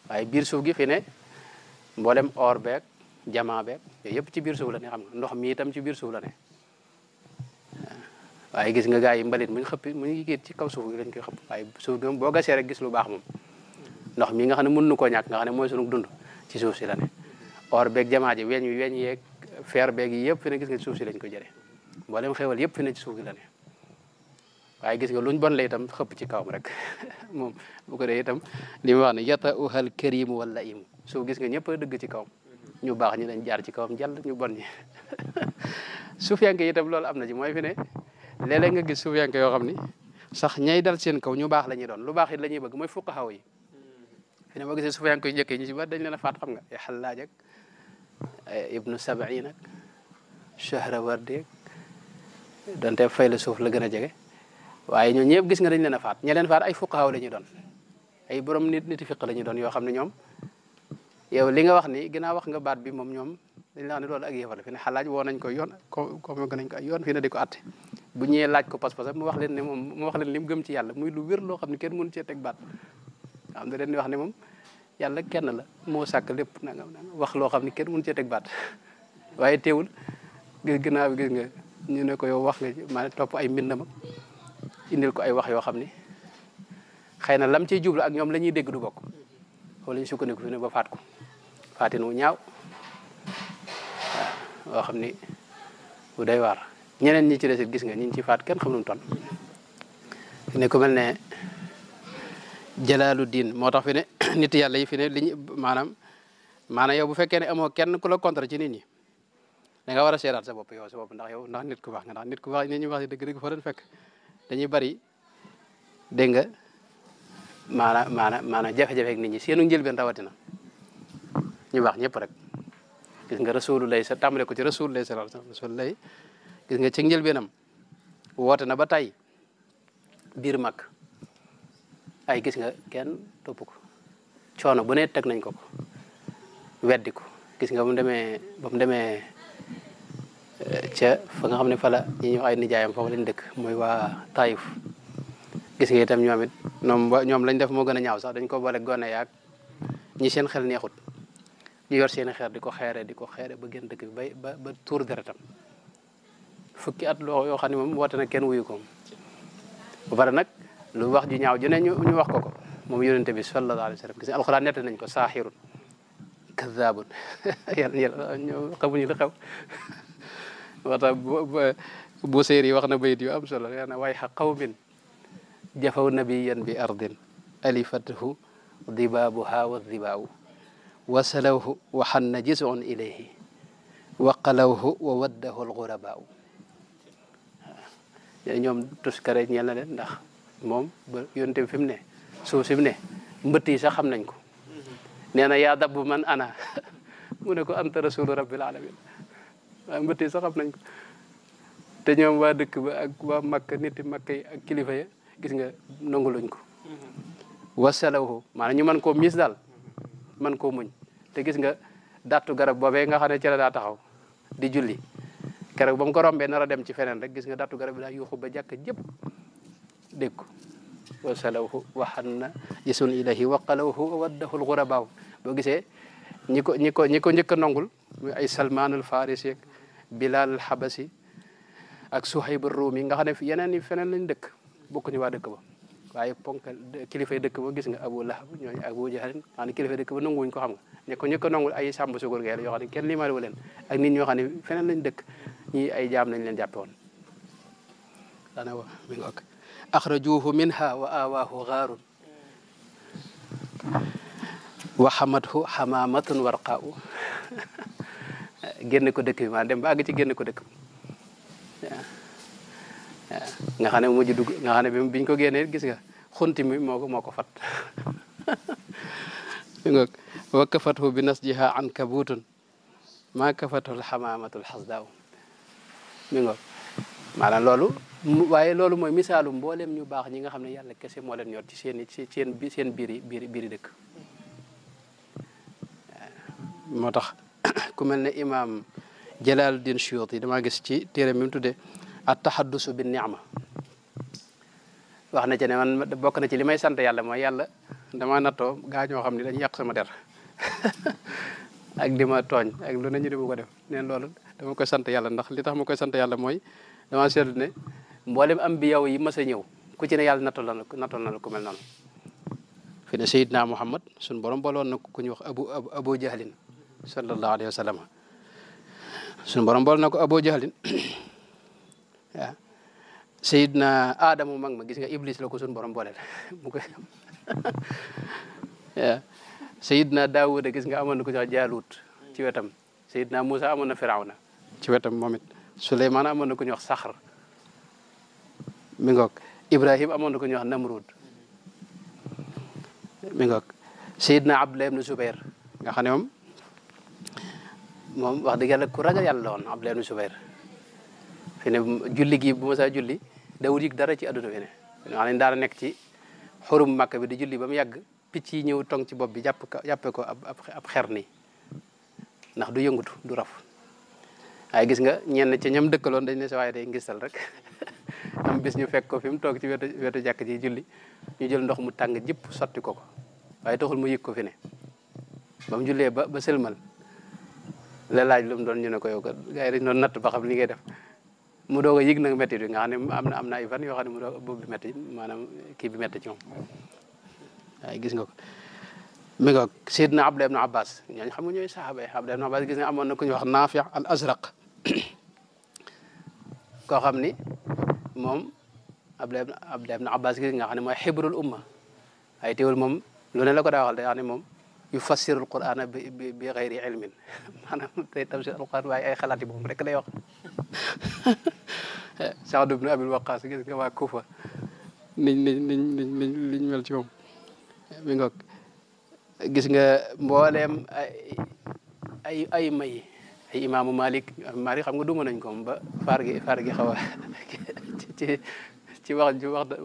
Speaker 2: waaye biir suuf gi fi ne mboolem or beeg jamaa beeg yooyu yëpp ci biir suuf la ne xam nga ndox mi itam ci biir suuf la ne waaye gis nga gars yi mbalit muñ xëppi mu ngi géet ci kaw suuf gi lañ koy xëpp waaye suuf gi moom boo gasee rek gis lu baax moom ndox mi nga xam ne mën nu koo ñàkk nga xam ne mooy sunu dund ci suuf si la ne or beeg jamaa ji weñ yeeg fer beeg yi yëpp fi ne gis nga ci suuf si lañ ko jëlee mboolem xewal yëpp fi ne ci suuf gi la ne waaye gis nga luñ bon la itam xëpp ci kawam rek moom bu ko dee itam li mu wax ne yata uhal karimu wala imu suuf gis nga ñëpp a dëgg ci kawam ñu baax ñi dañ jaar ci kawam jàll ñu bon ñi suuf yanke itam loolu am na ci mooy fi ne léeg-léeg nga gis suuf yanke yoo xam ni sax ñay dal seen kaw ñu baax la ñuy doon lu baax it la ñuy bëgg mooy fuqahaa yi fi ne boo gisee suuf yanke yu njëkk yi ñu ci ba dañ leen a faat xam nga ay Xallaaj ak ibnu Sabain nag Shahrawardi donte fay la suuf la gën a jege waaye ñoo ñëpp gis nga dañ leen a faat ña leen faat ay fuqahaa la ñuy doon ay borom niti fiq la ñuy doon yoo xam ne ñoom yow li nga wax ni ginnaaw wax nga baat bi moom ñoom dañ la wax ne loolu ak yëfal fi ne Xallaaj woo nañ ko yoon convoqué nañ ko ay yoon fi ne di ko atte bu ñëwee laaj ko pas-pas mu wax leen ne moom mu wax leen li mu gëm ci yàlla muy lu wér loo xam ne kenn mënu cee teg baat xam da leen di wax ne moom yàlla kenn la moo sàkk lépp nangam wax loo xam ne kenn mënu cee teg baat waaye teewul ginnaaw bi gis nga ñu ne ko yow wax nga maanaam topp ay mbindam ak indil ko ay wax yoo xam ni xëy na lam ciy jublu ak ñoom la ñuy dégg du bokk wala ñu sukkandiku fi ne ba faat ko faatin wu ñaaw waaw xam ni bu day waar ñeneen ñi ci desit gis nga ñi ci faat kenn xam nu mu toll fi ne ku mel ne Jalaaluddin moo tax fi ne nit yàlla yi fi ne liñ maanaam yow bu fekkee ne amoo kenn ku la contre ci nit ñi da nga war a seetaat sa bopp yow sa bopp ndax nit ku baax nga ndax nit ku baax nit ñu wax si dëgg-dëgg fa doon fekk dañuy bari dégg nga maanaam jafe-jafe ak nit ñi seenu njëlbeen rawatina ñu baax ñëpp rek gis nga rasulullah sa tàmbale ko ci rasulullah sallallahu alayhi wasallam rasulullah gis nga ci njëlbeenam woote na ba tey biir mag ay gis nga kenn topp ko coono bu ne teg nañ ko weddi ko gis nga ba mu demee ca fa nga xam ne fa la ñi wax ay nijaayam foofu lañ dëkk mooy waa Taïf gis nga itam ñoom it ñoom lañ def moo gën a ñaaw sax dañ ko boole gone yaag ñi seen xel neexut ñu yor seeni xeer di ko xeere ba génn dëkk bi ba tuur deretam fukki at loo yoo xam ne moom woote na kenn wuyu ko ba pare nag lu wax ju ñaaw ju ne ñu wax ko moom yonente bi sallallahu alayhi wa sallam gis nga alxuraan nett nañ ko saaxirun kazaabun yàlla xamuñu li xew moo tax bu séer yi wax na bayit yu am solo yaa na way xa qawmin jafaw nabiyan bi ardin alifatuhu dibaabuha wa dibaawu wasalawhu wa xanna jisun ilayhi waqalawhu wa waddahu alxurabaawu ñoom tuskare ñeel na leen ndax moom ba yonte bi fi mu ne suuf si mu ne mbëtt yi sax xam nañ ko nee na yaa dabbu man ana mu ne ko anta rasulu rabbil alamin waaw mbëtt yi sax xam nañ ko te ñoom waa dëkk ba ak waa makka niti makka yi ak kilifa ya gis nga nanguluñ ko wasalawhu maanaam ñu mën koo miis daal mën koo muñ te gis nga dattu garab boobee nga xam ne ci la daa taxaw di julli keroog ba mu ko rombee nar a dem ci feneen rek gis nga dattu garab bi daa yuuxu ba jàkk jëpp dégg ko wasalawhu waxanna jisun ilahi waqalawhu waddahu alxurabaaw boo gisee ñi ko njëkk a nongul muy ay Salman al Farisi ak Bilal al Habasi ak Suhayb ar Rumi nga xam ne yeneen yi feneen lañ dëkk bokkuñu waa dëkk ba waaye ponkal kilifay dëkk ba gis nga Abu Lahab ñooñu Abu Jahl xam ne kilifay dëkk ba nanguwuñ ko xam nga ne ko njëkk a nongul ay sàmb sugur gee la yoo xam ne kenn limaale wu leen ak nit ñoo xam ne feneen lañ dëkk ñii ay jaam lañ leen jàppe woon daana wa mi nga ok axrajuhu minha wa awaahu gaarun wa xamathu xamaamatun warqaa'u génn ko dëkk bi maa dem ba àgg ci génn ko dëkk bi nga xam ne mujj dugg nga xam ne biñ ko génnee gis nga xunti mi moo ko fat wa kafathu bi nasjiha an kabutun maa kafathu xamaamatul xasdaaw mi ngoog maanaam loolu waaye loolu mooy misaalu mboolem ñu baax ñi nga xam ne yàlla kese moo leen ñor ci seen biiri dëkk moo tax ku mel ne imam Jalaluddin Suyuti damaa gis ci téere mi mu tudde at-tahaddusu bin ni'ma wax na ci ne man bokk na ci li may sant yàlla mooy yàlla dama nattoo gaa ñoo xam ne dañu yàq sama der ak di ma tooñ ak lu ne ñu di ma ko def neen loolu dama koy sant yàlla ndax li tax ma koy sant yàlla mooy dama seetlu ne mboolem am bi yow yi mas a ñëw ku ci ne yàlla nattoon na la ku mel noonu fi ne Seydina Muhammad suñu borom booloon na ku ñu wax Abu Jahlin sallallahu alayhi wa sallam suñu borom bool na ko Abu Jahlin waaw Seydina Adama mag ma gis nga Iblis la ko suñu borom booleel mu koy waaw Seydina Daawuda gis nga amoon na ko sax Jaalut ci wetam Seydina Moussa amoon na Firawna ci wetam moom it Suleymaan amoon na ko ñuy wax Saxr mi ngoog Ibrahim amoon na ko ñuy wax Namrud mi ngoog Seydina Abdullah ibn Zubayr nga xam ne moom wax dëgg yàlla ku ragal yàlla la woon Abdullah ibn Zubayr fi ne julli gi bu ma saa julli dawul yëg dara ci adduna fi ne xam ne daana nekk ci xurum Makka bi di julli ba mu yàgg picc yi ñëw tong ci bopp bi jàppe ko ab xer nii ndax du yëngutu du raf waaye gis nga ñenn ci ñam dëkkaloon dañ ne sa waaye day ngistal rek am bis ñu fekk ko fi mu toog ci wetu jàkk ji julli ñu jël ndox mu tàng jëpp sotti ko waaye taxul mu yëg ko fi ne ba mu jullee ba sëlmal la laaj lu mu doon ñu ne ko yow ko gars yi dañ doon natt ba xam li ngay def mu doog a yëg nag métti bi nga xam ne am na ay fan yoo xam ne mu doog boobu bi métti maanaam kii bi métti ci moom waaye gis nga ko mi nga Seydina Abdullah ibn Abbas ñooñu xam nga ñooy saxaaba yi Abdullah ibn Abbas gis nga amoon na ku ñuy wax Naafi al Azraq koo xam ni moom Abdullah ibn Abbas gis nga xam ne mooy xibrul umma ay teewul moom lu ne la ko daa waxal day wax ne moom yufassiru alqur'ana bi ghayri ilmin maanaam day tafsir alqur'an waaye ay xalaati boobu rek lay wax Saad ibn Abil Waqqas gis nga waa Kufa liñ mel ci moom mi ngoog gis nga mbooleem ay may ay imaamu Malik xam nga duma nañ ko moom ba faar gi xaw a ci wax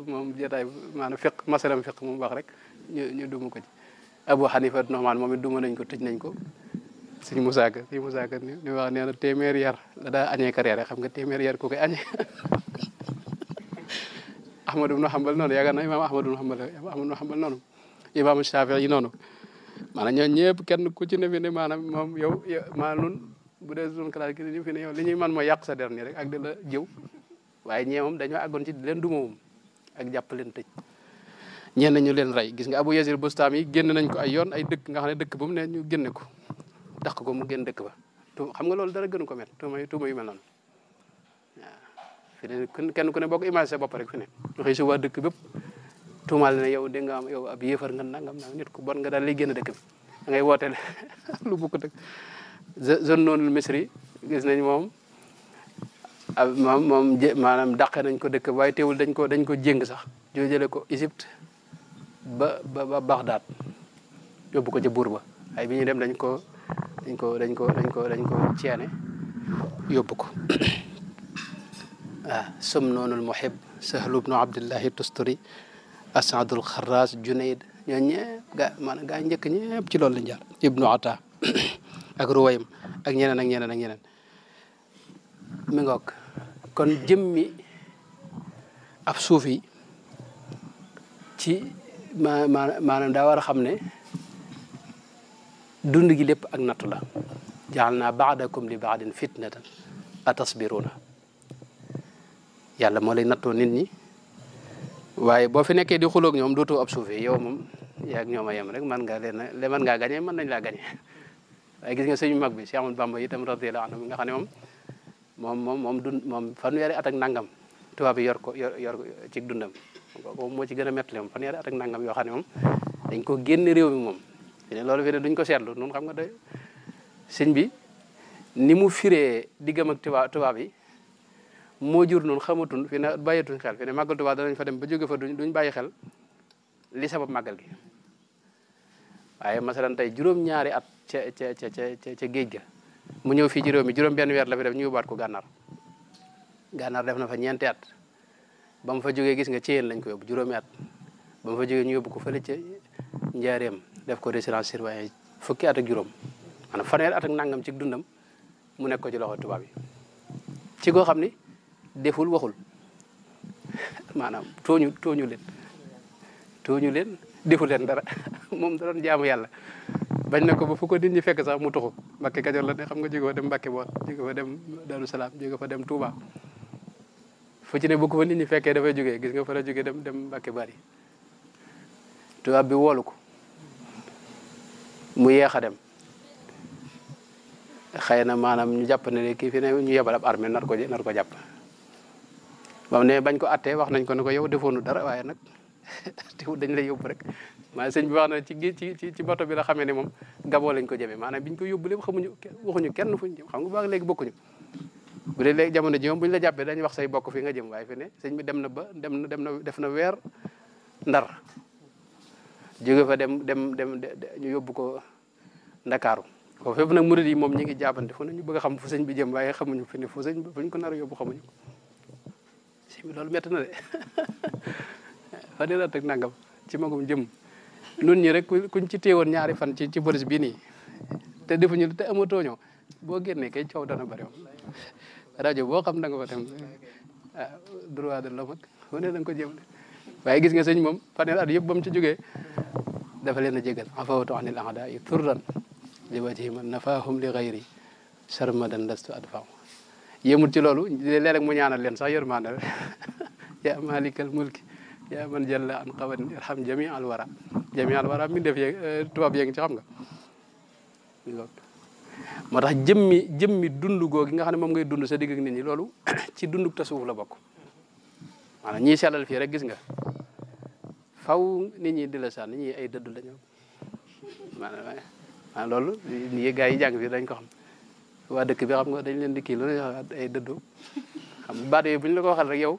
Speaker 2: moom jotaay maanaam fiq masalam fiq moom wax rek ñu duma ko ci Abu Hanifa Nu'man moom it duma nañ ko tëj nañ ko Sëñ Musaa Ka ni wax nee na téeméer yar la daa añee carrière xam nga téeméer yar ku koy añee Ahmad ibn Hanbal noonu yaakaar na imaam Ahmad ibn Hanbal noonu imaam Shafi'i yi noonu maanaam ñoo ñëpp kenn ku ci ne fi ne maanaam moom yow maanaam nun bu dee zone classe gi ñu fi ne yow li ñuy man mooy yàq sa der nii rek ak di la jëw waaye ñee moom dañoo àggoon ci di leen duma moom ak jàpp leen tëj ñenn ñu leen rey gis nga Abu Yazid Bustami yi génn nañ ko ay yoon ay dëkk nga xam ne dëkk bu mu ne ñu génne ko dàq ko mu génn dëkk ba xam nga loolu dara gënu ko met tuuma yu mel noonu waaw fi ne kenn ku ne boo ko imagé sa bopp rek fi ne ñu xëy si waa dëkk bépp tuumaal ne yow dégg nga am yow ab yéefar nga nangam nit ku bon nga daal lay génn dëkk bi da ngay wooteel lu bokk dëkk zone noonu Misri gis nañ moom maanaam dàqe nañ ko dëkk waaye teewul dañ ko jéng sax jële ko Égypte ba Bagdad yóbbu ko ca buur ba ay bi ñu dem dañ ko ceene yóbbu ko waaw Sumnoonul Muhib Sahlu ibnu Abdillahi Tusturi Asadul Kharras Junayd ñoo ñëpp gaa njëkk ñëpp ci loolu lañ jaar Ibnu Ata ak Ruwaym ak ñeneen mi ngoog kon jëmmi ab suufi ci maanaam daa war a xam ne dund gi lépp ak nattu la jaal naa baadakum li baadin fitnatan atasbiruna yàlla moo lay nattoo nit ñi waaye boo fi nekkee di xuloog ñoom dootoo ab suufi yow moom yaa ak ñoom a yem rek mën ngaa gañe mën nañ laa gañe waaye gis nga sëñ mag bi Cheikh Ahmadou Bamba itam radiyallahu anhu nga xam ne moom fanweeri at ak nangam tubaab bi yor ko ci dundam kooku moo ci gën a métti moom fanweeri at ak nangam yoo xam ne moom dañ ko génne réew mi moom fi ne loolu fi ne duñ ko seetlu noonu xam nga de sëñ bi ni mu firee diggam ak tubaab yi moo jur noonu xamatun fi ne bàyyeetuñ xel fi ne màggal tubaab danañ fa dem ba jóge fa duñ bàyyi xel li sabab màggal gi waaye masalan tey juróom-ñaari at ca géej ga mu ñëw fii ci réew mi juróom-benn weer la fi def ñu yóbbaat ko gànnaar def na fa ñeenti at ba mu fa jógee gis nga ci yéen lañ ko yóbbu juróomi at ba mu fa jógee ñu yóbbu ko fële ca njaareem def ko résidence surveillée fukki at ak juróom maanaam fanweeri at ak nangam ci dundam mu nekk ko ci loxo tubaab yi ci koo xam ni deful waxul maanaam tooñu leen deful leen dara moom da doon jaamu yàlla bañ na ko ba fu ko nit ñi fekk sax mu tuxu Mbàkke Kajoor la ne xam nga jóge fa dem Mbàkke Bool jóge fa dem Daaru Salaam jóge fa dem Touba fu ci ne bu ko fa nit ñi fekkee dafay jógee gis nga fa la jógee dem Mbàkke Bari tubaab bi woolu ko mu yeex a dem xëy na maanaam ñu jàpp ne kii fi ne ñu yebal ab armée nar ko jàpp ba mu ne bañ ko attee wax nañ ko ne ko yow defoonu dara waaye nag teewul dañ lay yóbbu rek maanaam sëñ bi wax na ci bato bi la xamee ne moom Gabon lañ ko jëmee maanaam biñ ko yóbbu lépp waxuñu kenn fuñ jëm xam nga baax léegi bokkuñu bu dee léegi jamono ji moom buñ la jàppee dañuy wax say bokk fi nga jëm waaye fi ne sëñ bi dem na def na weer Ndar jóge fa dem ñu yóbbu ko Ndakaaru foofu fépp nag murid yi moom ñi ngi jaabante fu ne ñu bëgg a xam fu sëñ bi jëm waaye xamuñu fi ne fu ñu ko nar a yóbbu xamuñu sëñ bi loolu métti na de fanweeri at ak nangam ci magum jëm nun ñi rek kuñ ci téewoon ñaari fan ci police bii nii te defuñu te amatoo ñoo boo génnee kay coow dana bëri moom rajo boo xam da nga fa dem droit de l'homme ak fu ne da nga ko jéem waaye gis nga sëñ moom fanweeri at yëpp ba mu ci jógee dafa leen a jégal afawtu anil a'da'i turran li wajhi man nafahum li ghayri sarmadan lastu adfa yéemul ci loolu léeg-léeg mu ñaanal leen sax yërmande ya malikal mulki yaa man jalla an qawan irham jami al wara mi def yeeg tubaab yeeg ci xam nga moo tax jëmmi dund googi nga xam ne moom ngay dund sa digg ak nit ñi loolu ci dunduk tasawuf la bokk maanaam ñiy sellal fii rek gis nga faw nit ñi di la sànni ñi ay dëdd lañu maanaam loolu ñi gaa yi jàng bi dañ ko xam waa dëkk bi xam nga dañ leen di kii lu ne ay dëddu xam nga baat yooyu bu ñu la ko waxal rek yow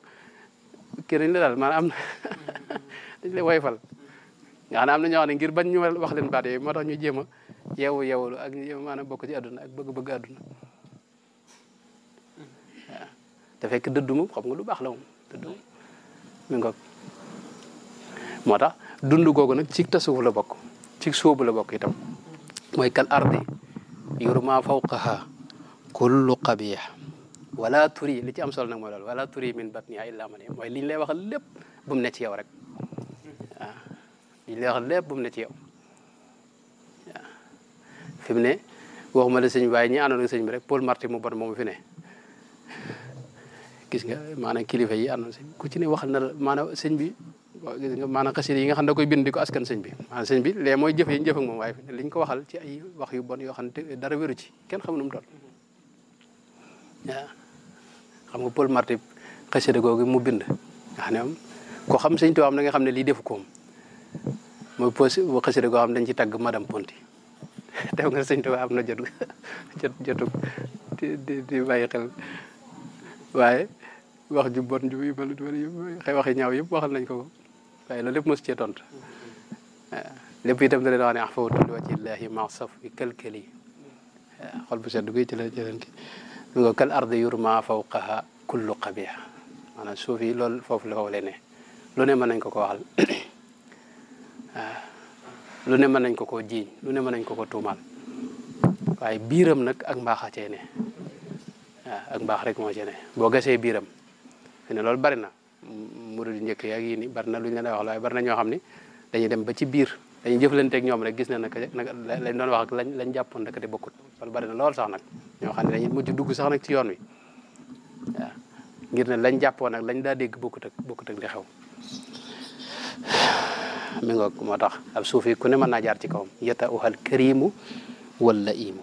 Speaker 2: kii nañ la daal maanaam am na dañ lay woyfal nga xam ne am na ñoo xam ne ngir bañ ñu wax leen baat yooyu moo tax ñu jéem a yeewulu ak maanaam bokk ci àdduna ak bëgg-bëgg àdduna waaw te fekk dëddu moom xam nga lu baax la moom dëddu mi ngoog moo tax dund googu nag ci tasawuf la bokk ci sóobu la bokk itam mooy kal ardi yurma fawqaha kullu qabih wala turi li ci am solo nag mooy loolu wala turi min batniha illa man mooy li ñu lay waxal lépp bu mu ne ci yow rek waaw li ñu lay waxal lépp bu mu ne ci yow waaw fi mu ne waxuma la sëñ waaye ñi àndoon ak sëñ bi rek Paul Marty mu bon moomu fi ne gis nga maanaam kilifa yi àndoon sëñ ku ci ne waxal na la maanaam sëñ bi gis nga maanaam xasida yi nga xam ne da koy bind di ko askan sëñ bi maanaam sëñ bi lee mooy jëf yi ñu jëf ak moom waaye liñ ko waxal ci ay wax yu bon yoo xam ne dara wéru ci kenn xam nu mu toll waaw xam nga Paul Marty xasida googu mu bind nga xam ne moom ko xam sëñ Tuubaa am da nga xam ne lii defu ko mooy xasida goo xam ne dañ ci tagg madame Ponti def nga sëñ Tuubaa am na jotu di bàyyi xel waaye wax ju bon ju yu mel xëy waxi ñaaw yëpp waxal nañ ko waaye loolu lépp mos cee tontu waaw lépp itam da leen wax ne ahfawtu li wajhillahi ma saf bi kalkali waaw xol bu sedd guy ci leen ki nga kal ardi yurma fawqaha kullu qabih maanaam suuf yi loolu foofu la foofu ne lu ne mën nañ ko ko waxal waaw lu ne mën nañ ko koo jiiñ lu ne mën nañ ko ko tuumaal waaye biiram nag ak mbaax a cee ne waaw ak mbaax rek moo cee ne boo gasee biiram fi ne loolu bari na murid njëkk yaag yi ni bari na lu ñu leen wax waaye bari na ñoo xam ni dañuy dem ba ci biir dañuy jëflanteeg ñoom rek gis na nag lañ doon wax ak lañ jàppoon rek te bokkut loolu bari na lool sax nag ñoo xam ne dañuy mujj dugg sax nag ci yoon wi waaw ngir ne lañ jàppoon ak lañ daa dégg bokkut ak li xew mi ngoog moo tax ab suufi ku ne mën naa jaar ci kawam yata uhal karimu wal laimu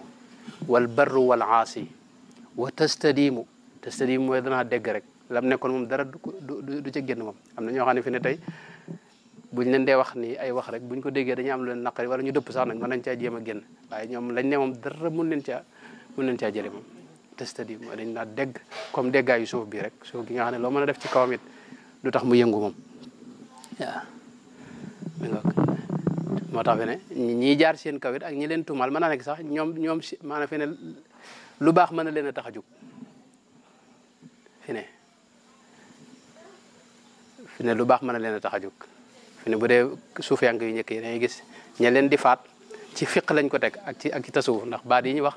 Speaker 2: wal barru wal aasi wa tastadimu mooy danaa dégg rek lam nekkoon moom dara du ca génn moom am na ñoo xam ne fi ne tey buñ leen dee wax ni ay wax rek buñ ko déggee dañuy am lu leen naqari wala ñu dëpp sax nag mën nañ caa jéem a génn waaye ñoom lañ ne moom dara mun leen caa jële moom tastadimu mooy dañ naa dégg comme déggaayu suuf bi rek suuf gi nga xam ne loo mën a def ci kawam it du tax mu yëngu moom waaw mi nga moo tax fi ne ñii jaar seen kaw it ak ñi leen tuumal mën naa nekk sax ñoom si maanaam fi ne lu baax mën na leen a tax a jóg fi ne lu baax mën na leen a tax a jóg fi ne bu dee suufiyanke yu njëkk yi dañuy gis ña leen di faat ci fiq lañ ko teg ak ci tasawuf ndax baat yi ñu wax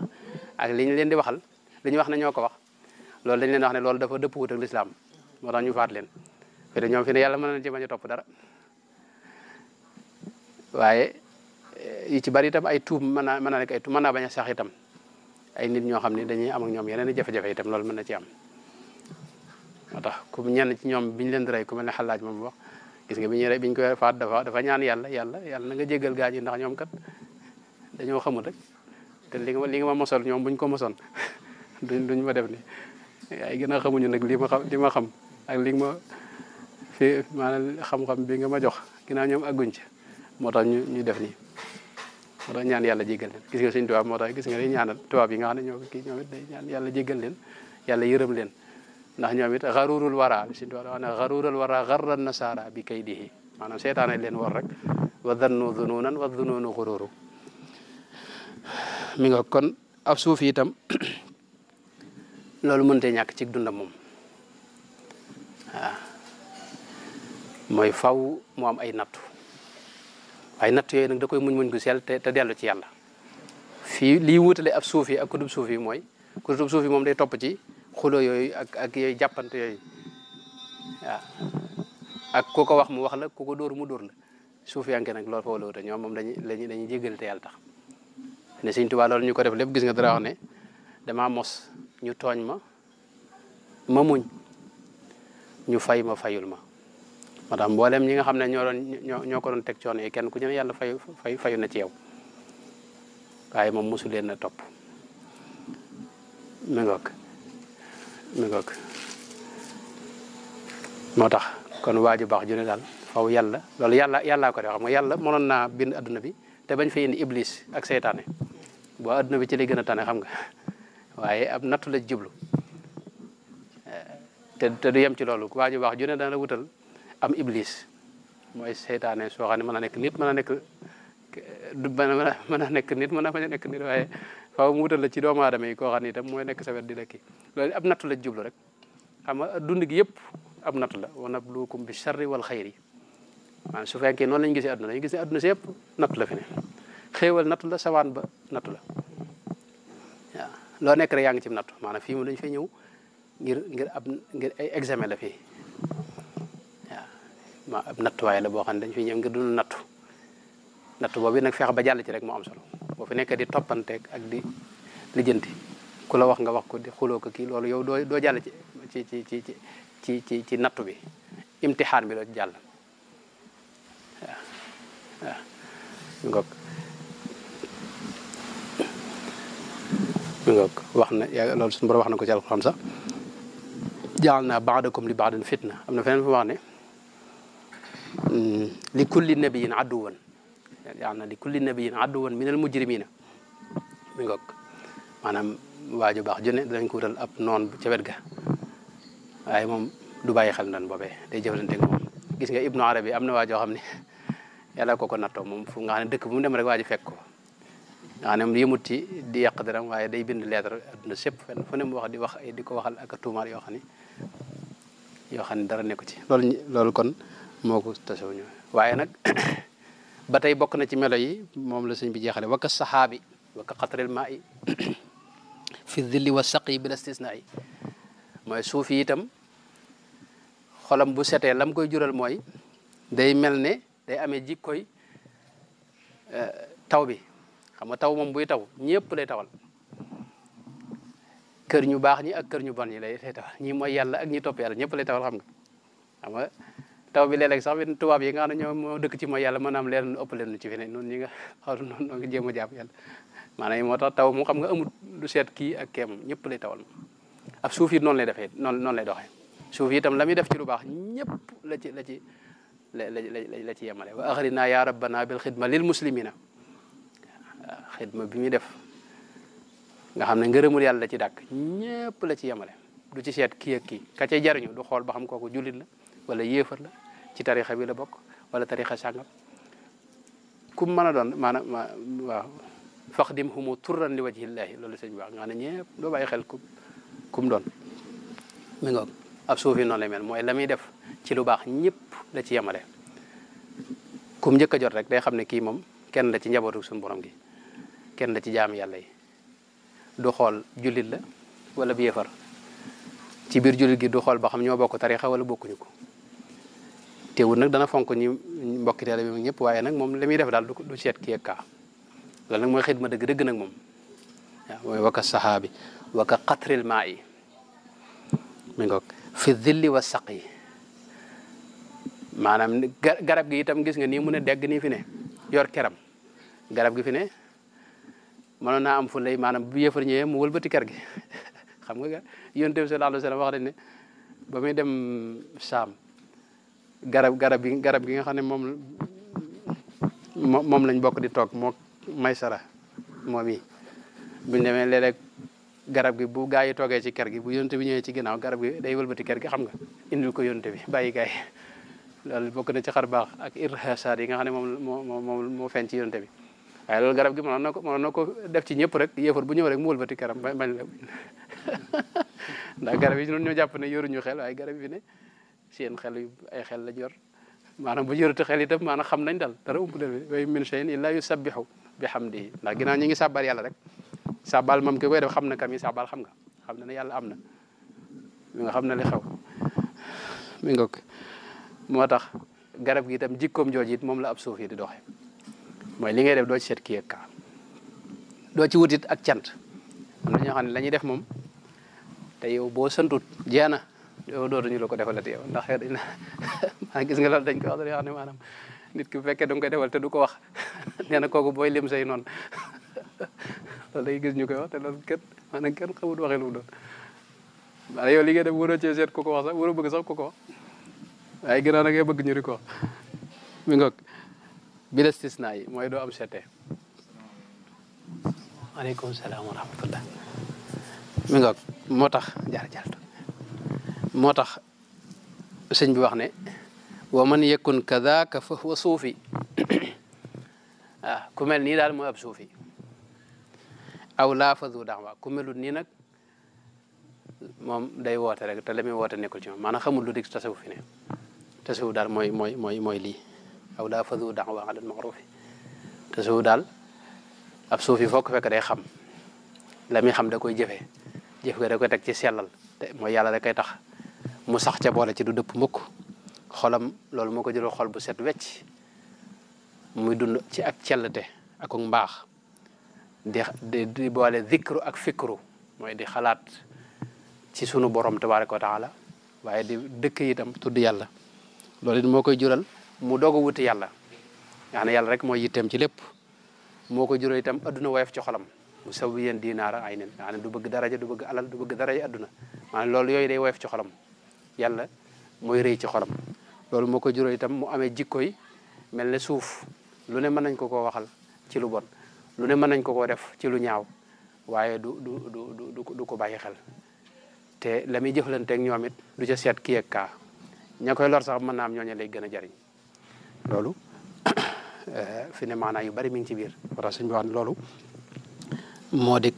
Speaker 2: ak li ñu leen di waxal li ñu wax ne ñoo ko wax loolu dañ leen wax ne loolu dafa dëpp wut ak lislaam moo tax ñu faat leen fi ne ñoom fi ne yàlla mën na leen ci bañ a topp dara waaye yu ci bari itam ay tuub mën naa nekk ay tuub mën naa bañ a sax itam ay nit ñoo xam ne dañuy am ak ñoom yeneen i jafe-jafe itam loolu mën na ci am moo tax ku ñenn ci ñoom biñu leen di rey ku mel ne xalaaj moom wax gis nga bi ñuy rey biñ koy faat dafa ñaan yàlla na nga jéggal gaa ñi ndax ñoom kat dañoo xamul rek te li nga ma mosal ñoom buñ ko mosoon duñ ma def ni ay gën a xamuñu nag li ma xam ak li ma fi maanaam xam-xam bi nga ma jox ginnaaw ñoom agguñ ci moo tax ñu def nii moo tax ñaan yàlla jéggal leen gis nga Sëñ Tuubaa moo tax gis nga day ñaanal tubaab yi nga xam ne ñoo kii ñoom it day ñaan yàlla jéggal leen yàlla yërëm leen ndax ñoom it xaruurul wara Sëñ Tuubaa wax ne xaruurul wara xarra nasara bi kaydihi maanaam seetaane leen war rek wa dannu dununan wa dununu xururu mi nga kon ab suuf itam loolu mënte ñàkk ci dundam moom waaw mooy faw mu am ay nattu waaye natt yooyu nag da koy muñ gu sell te dellu ci yàlla fii lii wutale ab suuf yi ak kutub suuf yi mooy kutub suuf yi moom day topp ci xulo yooyu ak yooyu jàppante yooyu waaw ak ku ko wax mu wax la ku ko dóor mu dóor la suuf yanke nag loolu foofu la wute ñoom moom dañuy jéggal te yàlla tax ne Sëñ Tuubaa loolu ñu ko def lépp gis nga dara wax ne dama mos ñu tooñ ma muñ ñu fay ma fayul ma moo tax mboolem ñi nga xam ne ñoo ko doon teg coono yi kenn ku ñu ne yàlla fayu na ci yow waaye moom mosu leen a topp mi ngoog moo tax kon waaju baax ju ne daal faw yàlla loolu yàllaa ko def xam nga yàlla mënoon naa bind adduna bi te bañ fi indi iblis ak seytaane boo adduna bi ci lay gën a tane xam nga waaye ab nattu la jublu te du yem ci loolu waa ju baax ju ne dana wutal am iblis mooy seytaane soo xam ne mën a nekk nit mën a nekk mën a nekk nit mën a bañ a nekk nit waaye faaw mu wutal la ci doomu aadama yi koo xam ne itam mooy nekk sa wet di la kii loolu ab nattu la jublu rek xam nga dund gi yëpp ab nattu la wa nabluukum bi charri wal xayri maanaam su fekkee noonu lañu gisee adduna dañu gis ne adduna si yëpp nattu la fi ne xéewal nattu la sawaan ba nattu la waaw loo nekk rek yaa ngi ci nattu maanaam fii mu dañu fay ñëw ngir ay examen la fii waaw ma ab nattuwaay la boo xam ne dañu fi ñëw ngir dund nattu boobu nag feex ba jàll ci rek moo am solo boo fi nekkee di toppanteeg ak di lijjanti ku la wax nga wax ko di xuloo ko kii loolu yow doo jàll ci nattu bi imtixaan bi doo ci jàll waaw ngoog wax na loolu suñu borom wax na ko ci alxuraan sax jaal naa baadakum li baadin fitna am na feneen fu wax ne li kulli nabiyin aduwan jaal na li kulli nabiyin aduwan minal mujrimina mi ngoog maanaam waaju baax ju ne danañ ko wutal ab noon ca wet ga waaye moom du bàyyi xel nan boobee day jëflante ak moom gis nga ibnu arabi am na waajoo xam ne yàlla ko nattoo moom fu nga xam ne dëkk bu mu dem rek waa ji fekk ko nga xam ne moom yëmut ci di yàq dara waaye day bind lettre adduna sépp fenn fu ne mu wax di ko waxal ak a tuumaar yoo xam ne dara nekku ci loolu kon moo ko tasaw ñu waaye nag ba tey bokk na ci melo yi moom la sëñ bi jeexale wakka saxaabi wakka xatril maa yi fi dilli wa saqi bila istisna yi mooy suuf yi itam xolam bu setee lam koy jural mooy day mel ne day amee jikkoy taw bi xam nga taw moom buy taw ñëpp lay tawal kër ñu baax ñi ak kër ñu bon ñi lay tawal ñi mooy yàlla ak ñi topp yàlla ñëpp lay tawal xam nga taw bi léeg-léeg sax bi tubaab yi nga xam ne ñoo moo dëkk ci mooy yàlla maanaam leen ëpp leen ci fi ne noonu ñi nga xaw noonu nga jéem a jàpp yàlla maanaam moo tax taw moom xam nga amul du seet kii ak kee moom ñëpp lay tawal ab suuf yi noonu lay defee noonu lay doxee suuf yi itam la muy def ci lu baax ñëpp la ci yemale wa axrina ya rabbana bil xidma lil muslimina waaw xidma bi muy def nga xam ne ngërëmul yàlla la ci dàkk ñëpp la ci yemale du ci seet kii ak kii ka cay jariñu du xool ba xam kooku jullit la wala yéefar la ci tarixa bi la bokk wala tarixa sàngam kum mën a doon maanaam waaw faqdim humu turran li wajhillahi loolu sëñ bi wax nga xam ne ñëpp doo bàyyi xel kum doon mi ngoog ab suuf yi noonu lay mel mooy la muy def ci lu baax ñëpp la ci yemale kum njëkk a jot rek day xam ne kii moom kenn la ci njabootu suñu borom gi kenn la ci jaami yàlla yi du xool jullit la wala bi yéefar ci biir jullit gi du xool ba xam ñoo bokk tarixa wala bokkuñu ko teewul nag dana fonk ñi mbokki teele bi ñëpp waaye nag moom la muy def daal du seet kii ak kaa loolu nag mooy xidma dëgg nag moom waaw mooy waka saxaabi waka qatril maa yi mi ngoog fi dilli wa saq yi maanaam garab gi itam gis nga nii mu ne degg nii fi ne yor keram garab gi fi ne mënoon naa am fu lay maanaam bu yëfar ñëwee mu wëlbati ker gi xam nga yonent bi sallallahu alayhi wa sallam wax nañ ne ba muy dem saam garab gi nga xam ne moom lañ bokk di toog moo Maysara moom yi buñ demee léeg-léeg garab gi bu gaa yi toogee ci ker gi bu yonent bi ñëwee ci ginnaaw garab gi day wëlbati ker gi xam nga indil ko yonent bi bàyyi gaa yi loolu bokk na ci xar baax ak irhasaat yi nga xam ne moo feeñ ci yonent bi waaye loolu garab gi mënoon na ko def ci ñëpp rek yéefar bu ñëw rek mu wëlbati keram bañ la ndax garab yi ñoo jàpp ne yoruñu xel waaye garab yi ne seen xel yu ay xel la yor maanaam bu yorutu xel itam maanaam xam nañ dal dara ump leen wa min shay'in illa yusabbihu bihamdihi ndax ginnaaw ñi ngi sàbbal yàlla rek sàbbal moom ki koy def xam na kam yi sàbbal xam na ne yàlla am na mi nga xam na li xew mi nga moo tax garab gi itam jikkoom jooju it moom la ab suuf yi di doxe mooy li ngay def doo ci seet kii ak kaa doo ci wutit ak cant am na ñoo xam ne la ñuy def moom te yow boo santut jeena yow dootuñu la ko defalati yow ndax maa gis nga loolu dañ ko wax dañoo xam ne maanaam nit ki bu fekkee da nga koy defal te du ko wax nee na kooku booy lim say noonu loolu day gis ñu koy wax te loolu kenn xamut waxee lu mu doon maanaam yow li ngay def waroo cee seet ku ko wax sax waroo bëgg sax ku ko wax waaye gënaa na ngay bëgg ñu di ko wax mi ngoog bi istisna yi mooy doo am seete aleykum salaam wa rahmatullah mi ngoog moo tax moo tax sëñ bi wax ne wa man yakun kadaka fa huwa suufi waaw ku mel nii daal mooy ab suufi aw laa fa du da'wa ku melut nii nag moom day woote rek te la muy woote nekkul ci moom maanaam xamul lu dig tasawuf fi ne tasawuf daal mooy lii aw laa fa du da'wa ala al-ma'rufi tasawuf daal ab suufi foo ko fekk day xam la muy xam da koy jëfee jëf ga da koy teg ci sellal te mooy yàlla da koy tax mu sax ca boole ci du dëpp mukk xolam loolu moo ko jëlal xol bu set wecc muy dund ci ak cellte ak mbaax di boole zikru ak fikru mooy di xalaat ci sunu borom tabaraka wa taala waaye di dëkk itam tudd yàlla loolu it moo koy jural mu doog a wuti yàlla nga xam ne yàlla rek mooy yitteem ci lépp moo ko jural itam adduna woyof ci xolam mu saw yéen diinaara ay nen nga xam ne du bëgg daraja du bëgg alal du bëgg daraja adduna maanaam loolu yooyu day woyof ci xolam yàlla mooy rëy ci xolam loolu moo ko jural itam mu amee jikko yi mel ne suuf lu ne mën nañ ko koo waxal ci lu bon lu ne mën nañ ko koo def ci lu ñaaw waaye du ko bàyyi xel te la muy jëflanteeg ñoom it du ca seet kii ak kaa ña koy lor sax mën naa am ñooñu lay gën a jariñ loolu fi ne maanaa yu bari mi ngi ci biir wara suñ bi wax ne loolu moo di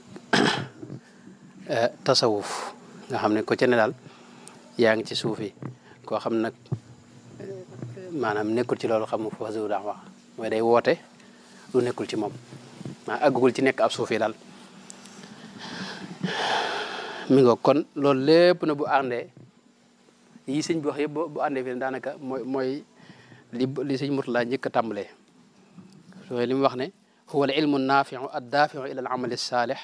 Speaker 2: tasawuf nga xam ne ko ci ne daal yaa ngi ci suuf yi koo xam nag maanaam nekkul ci loolu xam mu fa daa wax mooy day woote lu nekkul ci moom maa àggugul ci nekk ab suuf yi daal mi nga kon loolu lépp na bu àndee yi sëñ bi wax yëpp bu àndee fi ne daanaka mooy li sëñ Murtala njëkk a tàmbalee sooy li mu wax ne huwa al ilmu naafiu addaafiu ila al amali saalih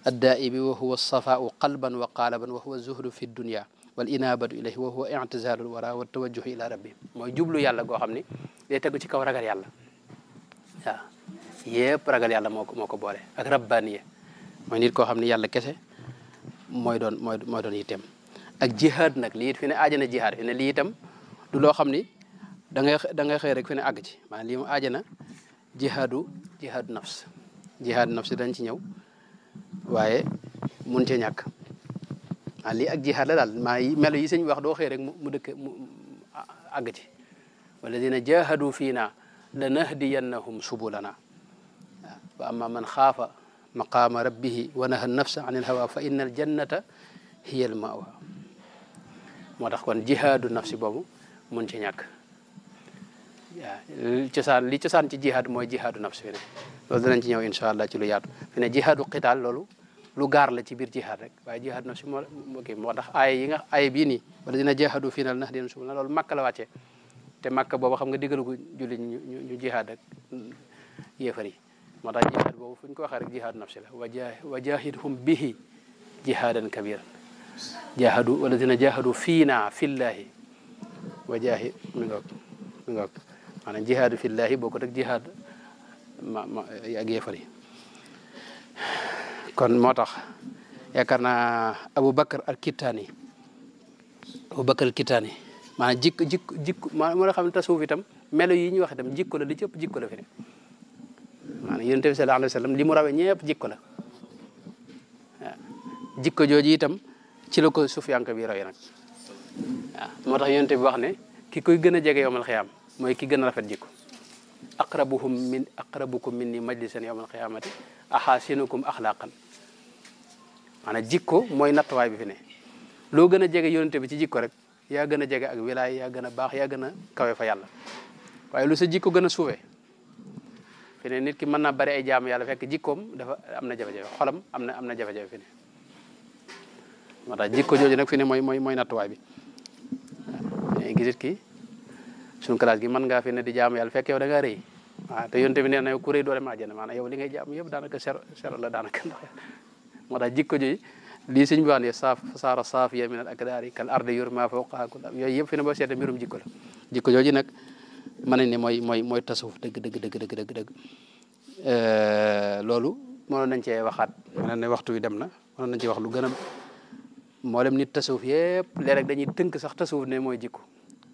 Speaker 2: addaa'ibi wa huwa safaau qalban wa qaalaban wa huwa zuhdu fi dunya wal inaabatu ilayhi wa huwa i'tizaalul wara wa tawajjuhu ila rabbi mooy jublu yàlla goo xam ni day tegu ci kaw ragal yàlla waaw yëpp ragal yàlla moo ko boole ak rabbaniya mooy nit koo xam ne yàlla kese mooy doon yitteem ak jihaad nag lii it fi ne aajana jihaad fi ne lii itam du loo xam ni da ngay xëy rek fi ne àgg ci maanaam lii mu aajana jihaadu nafs dañ ci ñëw waaye mun cee ñàkk lii ak jihaad la daal maa melo yi sëñ bi wax doo xëy rek mu dëkk mu àgg ci walladina jahadu fiina lanahdiyannahum subulana wa amma man xaafa maqaama rabbihi wa naha nafsa an il hawa fa inna al jannata hiya al mawa moo tax kon jihaadu nafsi boobu mun ci ñàkk waaw li cosaan ci jihaad mooy jihaadu nafsi fi ne loolu danañ ci ñëw incha allah ci lu yaatu fi ne jihaadu qitaal loolu lu gaar la ci biir jihaad rek waaye jihaadu nafsi moo tax aaya bii nii wala dina jihaadu fii na nahdiyannahum subulana loolu Makka la wàccee te Makka boobu xam nga diggalugu julli ñu jihaad ak yéefar yi moo tax jihaad boobu fu ñu ko waxee rek jihaadu nafsi la wa jahidhum bihi jihadan kabiran jahadu wala dina jahadu fiina fillahi wa jahid mi ngoog maanaam jihaadu fillahi boo ko teg jihaad ak yéefar yi kon moo tax yaakaar naa Aboubacar al-Kittaani maanaam jikko moo la xam ne tasawuf itam melo yi ñuy wax itam jikko la li ci ëpp jikko la fi ne maanaam yonent bi sallallahu alayhi wa sallam li mu rawee ñëpp jikko la waaw jikko jooju itam ci la ko sufiyanka bi roy nag waaw moo tax yonent bi wax ne ki koy gën a jege yowmal xiyaam mooy ki gën a rafet jikko aqrabukum minni majlisan yowmal xiyaamati ahasinukum axlaaqan maanaam jikko mooy nattuwaay bi fi ne loo gën a jege yonent bi ci jikko rek yaa gën a jege ak wilaay yaa gën a baax yaa gën a kawe fa yàlla waaye lu sa jikko gën a suufee fi ne nit ki mën naa bari ay jaamu yàlla fekk jikkoom dafa am na jafe-jafe xolam am na jafe-jafe fi ne moo tax jikko jooju nag fi ne mooy nattuwaay bi waaw gisit ki suñu classe gi mën ngaa fi ne di jaamu yàlla fekk yow da ngaa rëy waaw te yonte bi nee na ku rëy doo dem àjjana maanaam yow li ngay jaamu yëpp daanaka sero la daanaka ndax moo tax jikko jooju lii suñu wax ne saara saafiya min al akdaari kal ardi yurma fawqaha kul yooyu yëpp fi ne boo seetee mbirum jikko la jikko jooju nag mën nañ ne mooy tasawuf dëgg loolu mënoon nañ cee waxaat mënoon ne waxtu wi dem na mënoon nañ cee wax lu gën a mboolem nit tasawuf yëpp léeg-léeg dañuy tënk sax tasawuf ne mooy jikko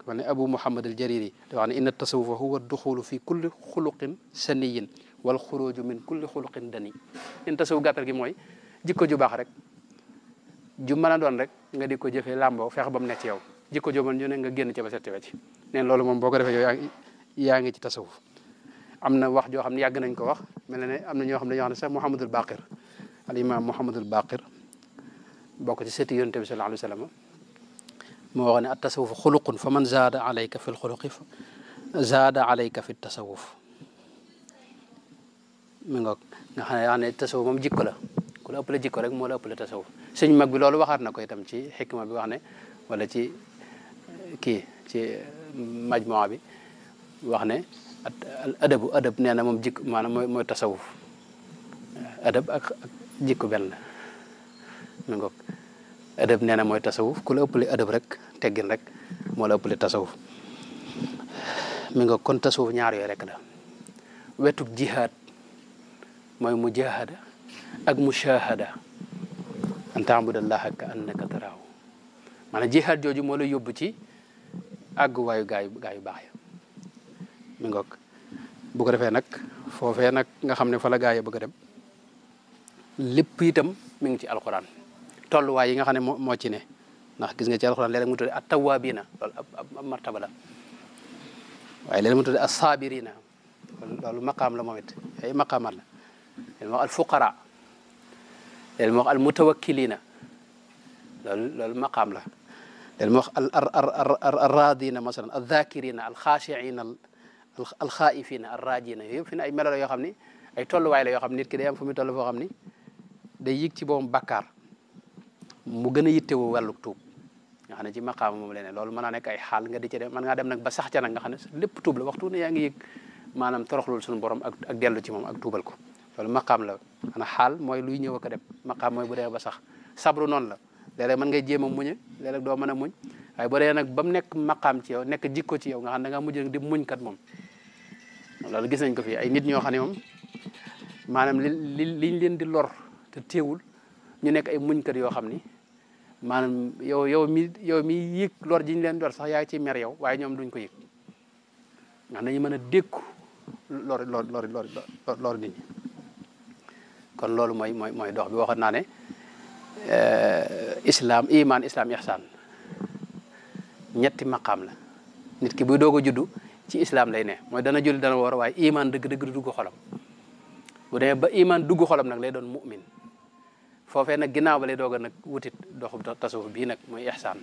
Speaker 2: ma ne Abu Muhammad al Jariri da wax ne inna tasawufa huwa duxulu fi kulli xuluqin saniyin wal xuruju min kulli xuluqin dani in tasawuf gàttal gi mooy jikko ju baax rek ju mën a doon rek nga di ko jëfee làmboo feex ba mu nekk ci yow jikko ju mën ñu ne nga génn ci ba setti wecc neen loolu moom boo ko defee yow yaa ngi ci tasawuf am na wax joo xam ne yàgg nañ ko wax mel na ne am na ñoo xam ne dañoo xam ne sax Muhammadul Baqir al imam Muhammadul Baqir bokk ci sëti yonent bi sallallahu alayhi wa sallam moo wax ne at tasawuf xuluqun fa man zaada alayka fi lxuluqi zaada alayka fi tasawuf mi ngoog nga xam ne tasawuf moom jikko la ku la ëppale jikko rek moo la ëppale tasawuf sëñ mag bi loolu waxaat na ko itam ci xikma bi wax ne wala ci kii ci majmuwa bi wax ne adab nee na moom jikko maanaam mooy tasawuf adab ak jikko benn la mi ngoog adab nee na mooy tasawuf ku la ëppale adab rek teggin rek moo la ëppale tasawuf mi ngoog kon tasawuf ñaar yooyu rek la wetuk jihaad mooy mujahada ak mushahada an taabudallaha ka annaka taraahu maanaam jihaad jooju moo la yóbbu ci àgguwaayu gaa yu baax ya mi ngoog bu ko defee nag foofee nag nga xam ne fa la gaa yi bëgg a dem lépp itam mi ngi ci alxuraan tolluwaay yi nga xam ne moo ci ne ndax gis nga ci alxuraan léeg-léeg mu tudde at tawaabiina loolu ab martaba la waaye léeg-léeg mu tudde as saabiriina loolu maqaam la moom it ay maqaamaat la léeg-léeg mu wax al fuqara léeg-léeg mu wax al mutawakkiliina loolu maqaam la léeg-léeg mu wax al raadiina masalan al dhaakiriina al xaashiina al xaa'ifiina al raajiina yooyu yëpp fi ne ay melo la yoo xam ni ay tolluwaay la yoo xam nit ki day am fu muy toll foo xam ni day yëg ci boppam bakkaar mu gën a yittewoo wàllu tuub nga xam ne ci maqaama moom leneen loolu mën naa nekk ay xaal nga di ci dem mën ngaa dem nag ba sax ca nag nga xam ne lépp tuub la waxtu ne yaa ngi yëg maanaam toroxlul suñu borom ak dellu ci moom ak tuubal ko loolu maqaam la xanaa xaal mooy luy ñëw ak a dem maqaam mooy bu dee ba sax sabru noonu la léeg-léeg mën ngay jéem a muñe léeg-léeg doo mën a muñ waaye bu dee nag ba mu nekk maqaam ci yow nekk jikko ci yow nga xam ne da ngaa mujj nag di muñkat moom loolu gis nañ ko fii ay nit ñoo xam ne moom maanaam liñ leen di lor te teewul ñu nekk ay muñkat yoo xam ni maanaam yow mi yëg lor ji ñu leen lor sax yaa ci mer yow waaye ñoom duñ ko yëg ndax dañu mën a dékku lor nit ñi kon loolu mooy dox bi waxoon naa ne islam ihsaan ñetti maqaam la nit ki buy doog a juddu ci islam lay ne mooy dana julli dana woor waaye iman dëgg-dëgg du dugg xolam bu demee ba iman dugg xolam nag lay doon mu'min foofee nag ginnaaw ba lay doog a nag wutit doxu tasawuf bii nag mooy ihsaan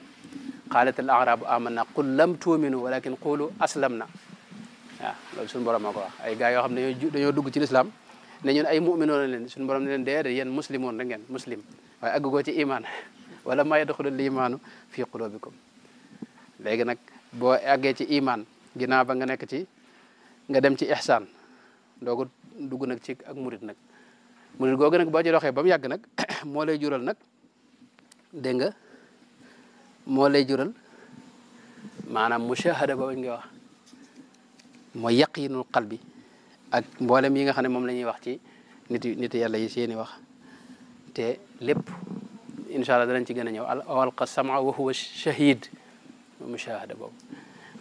Speaker 2: qaalat al arabu amanna qul lam tuuminu walakin qulu aslamna waaw loolu suñu borom moo ko wax ay gars yoo xam ne dañoo dugg ci lislaam ne ñun ay mu'minoon leen suñu borom ne leen déedéet yéen muslimoon rek ngeen muslim waaye àggugoo ci iman wala ma yadxulu l imaanu fi qulubikum léegi nag boo àggee ci iman ginnaaw ba nga nekk ci nga dem ci ihsaan doogu dugg nag ci ak murit nag murit googu nag boo ci doxee ba mu yàgg nag moo lay jural nag dégg nga moo lay jural maanaam mushahada ba bañ nga wax mooy yaqinul qalbi ak mboolem yi nga xam ne moom la ñuy wax ci nit yàlla yi seeni wax te lépp incha allah danañ ci gën a ñëw alqa sama wa huwa shahid mushahada boobu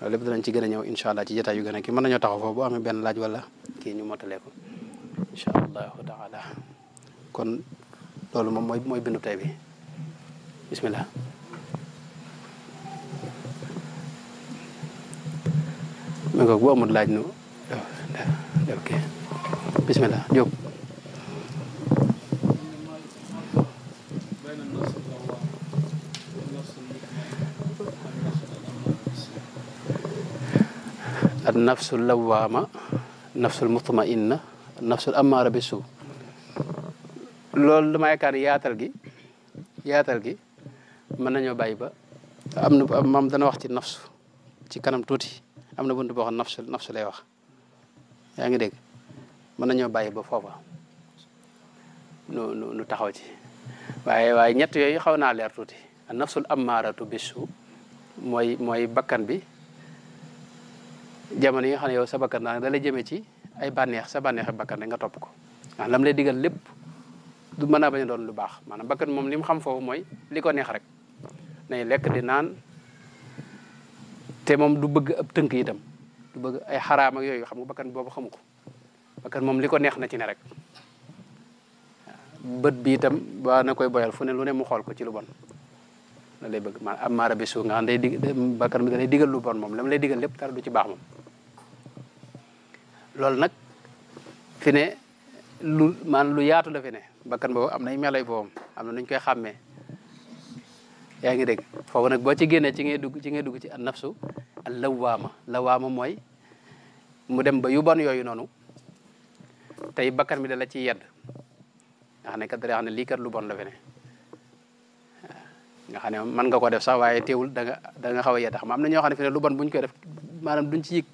Speaker 2: loolu lépp danañ ci gën a ñëw incha allah ci jotaay yu gën a kii mën nañoo taxaw foofu bu amee benn laaj wala kii ñu motalee ko incha allahu taala kon loolu moom mooy bindu tey bi bismillah mi nga bu amul laaj nu def kii bismillah Diop an nafsul lawaama nafsul mutmainna nafsul amaara bi suu loolu dama yaakaar ni yaatal gi mën nañoo bàyyi ba am na moom dana wax ci nafsu ci kanam tuuti am na bunt boo xam nafsu lay wax yaa ngi dégg mën nañoo bàyyi ba foofa nu taxaw ci waaye ñett yooyu xaw naa leer tuuti an nafsul amaaratu bi suu mooy bakkan bi jamono yi nga xam ne yow sa bakkan da lay jëmee ci ay bànneex sa bànneexi bakkan rek nga topp ko ndax lam lay digal lépp du mën a bañ a doon lu baax maanaam bakkan moom li mu xam foofu mooy li ko neex rek nay lekk di naan te moom du bëgg ab tënk itam du bëgg ay xaraam ak yooyu xam nga bakkan boobu xamu ko bakkan moom li ko neex na ci ne rek bët bi itam waa na koy boyal fu ne lu ne mu xool ko ci lu bon la lay bëgg maanaam am maara bi suuf nga xam day dig bakkan bi da lay digal lu bon moom la mu lay digal lépp dara du ci baax moom loolu nag fi ne lu yaatu la fi ne bakkan boobu am nay melay boobam am na nuñ koy xàmmee yaa ngi dégg foofu nag boo ci génnee ci ngay dugg ci an nafsu al lawaama mooy mu dem ba yu bon yooyu noonu tey bakkan bi da la ciy yedd nga xam ne kat dara xam ne lii kat lu bon la fi ne nga xam ne mën nga ko def sax waaye teewul da nga xaw a yedd xam am na ñoo xam ne fi ne lu bon buñ koy def maanaam duñ ci yëg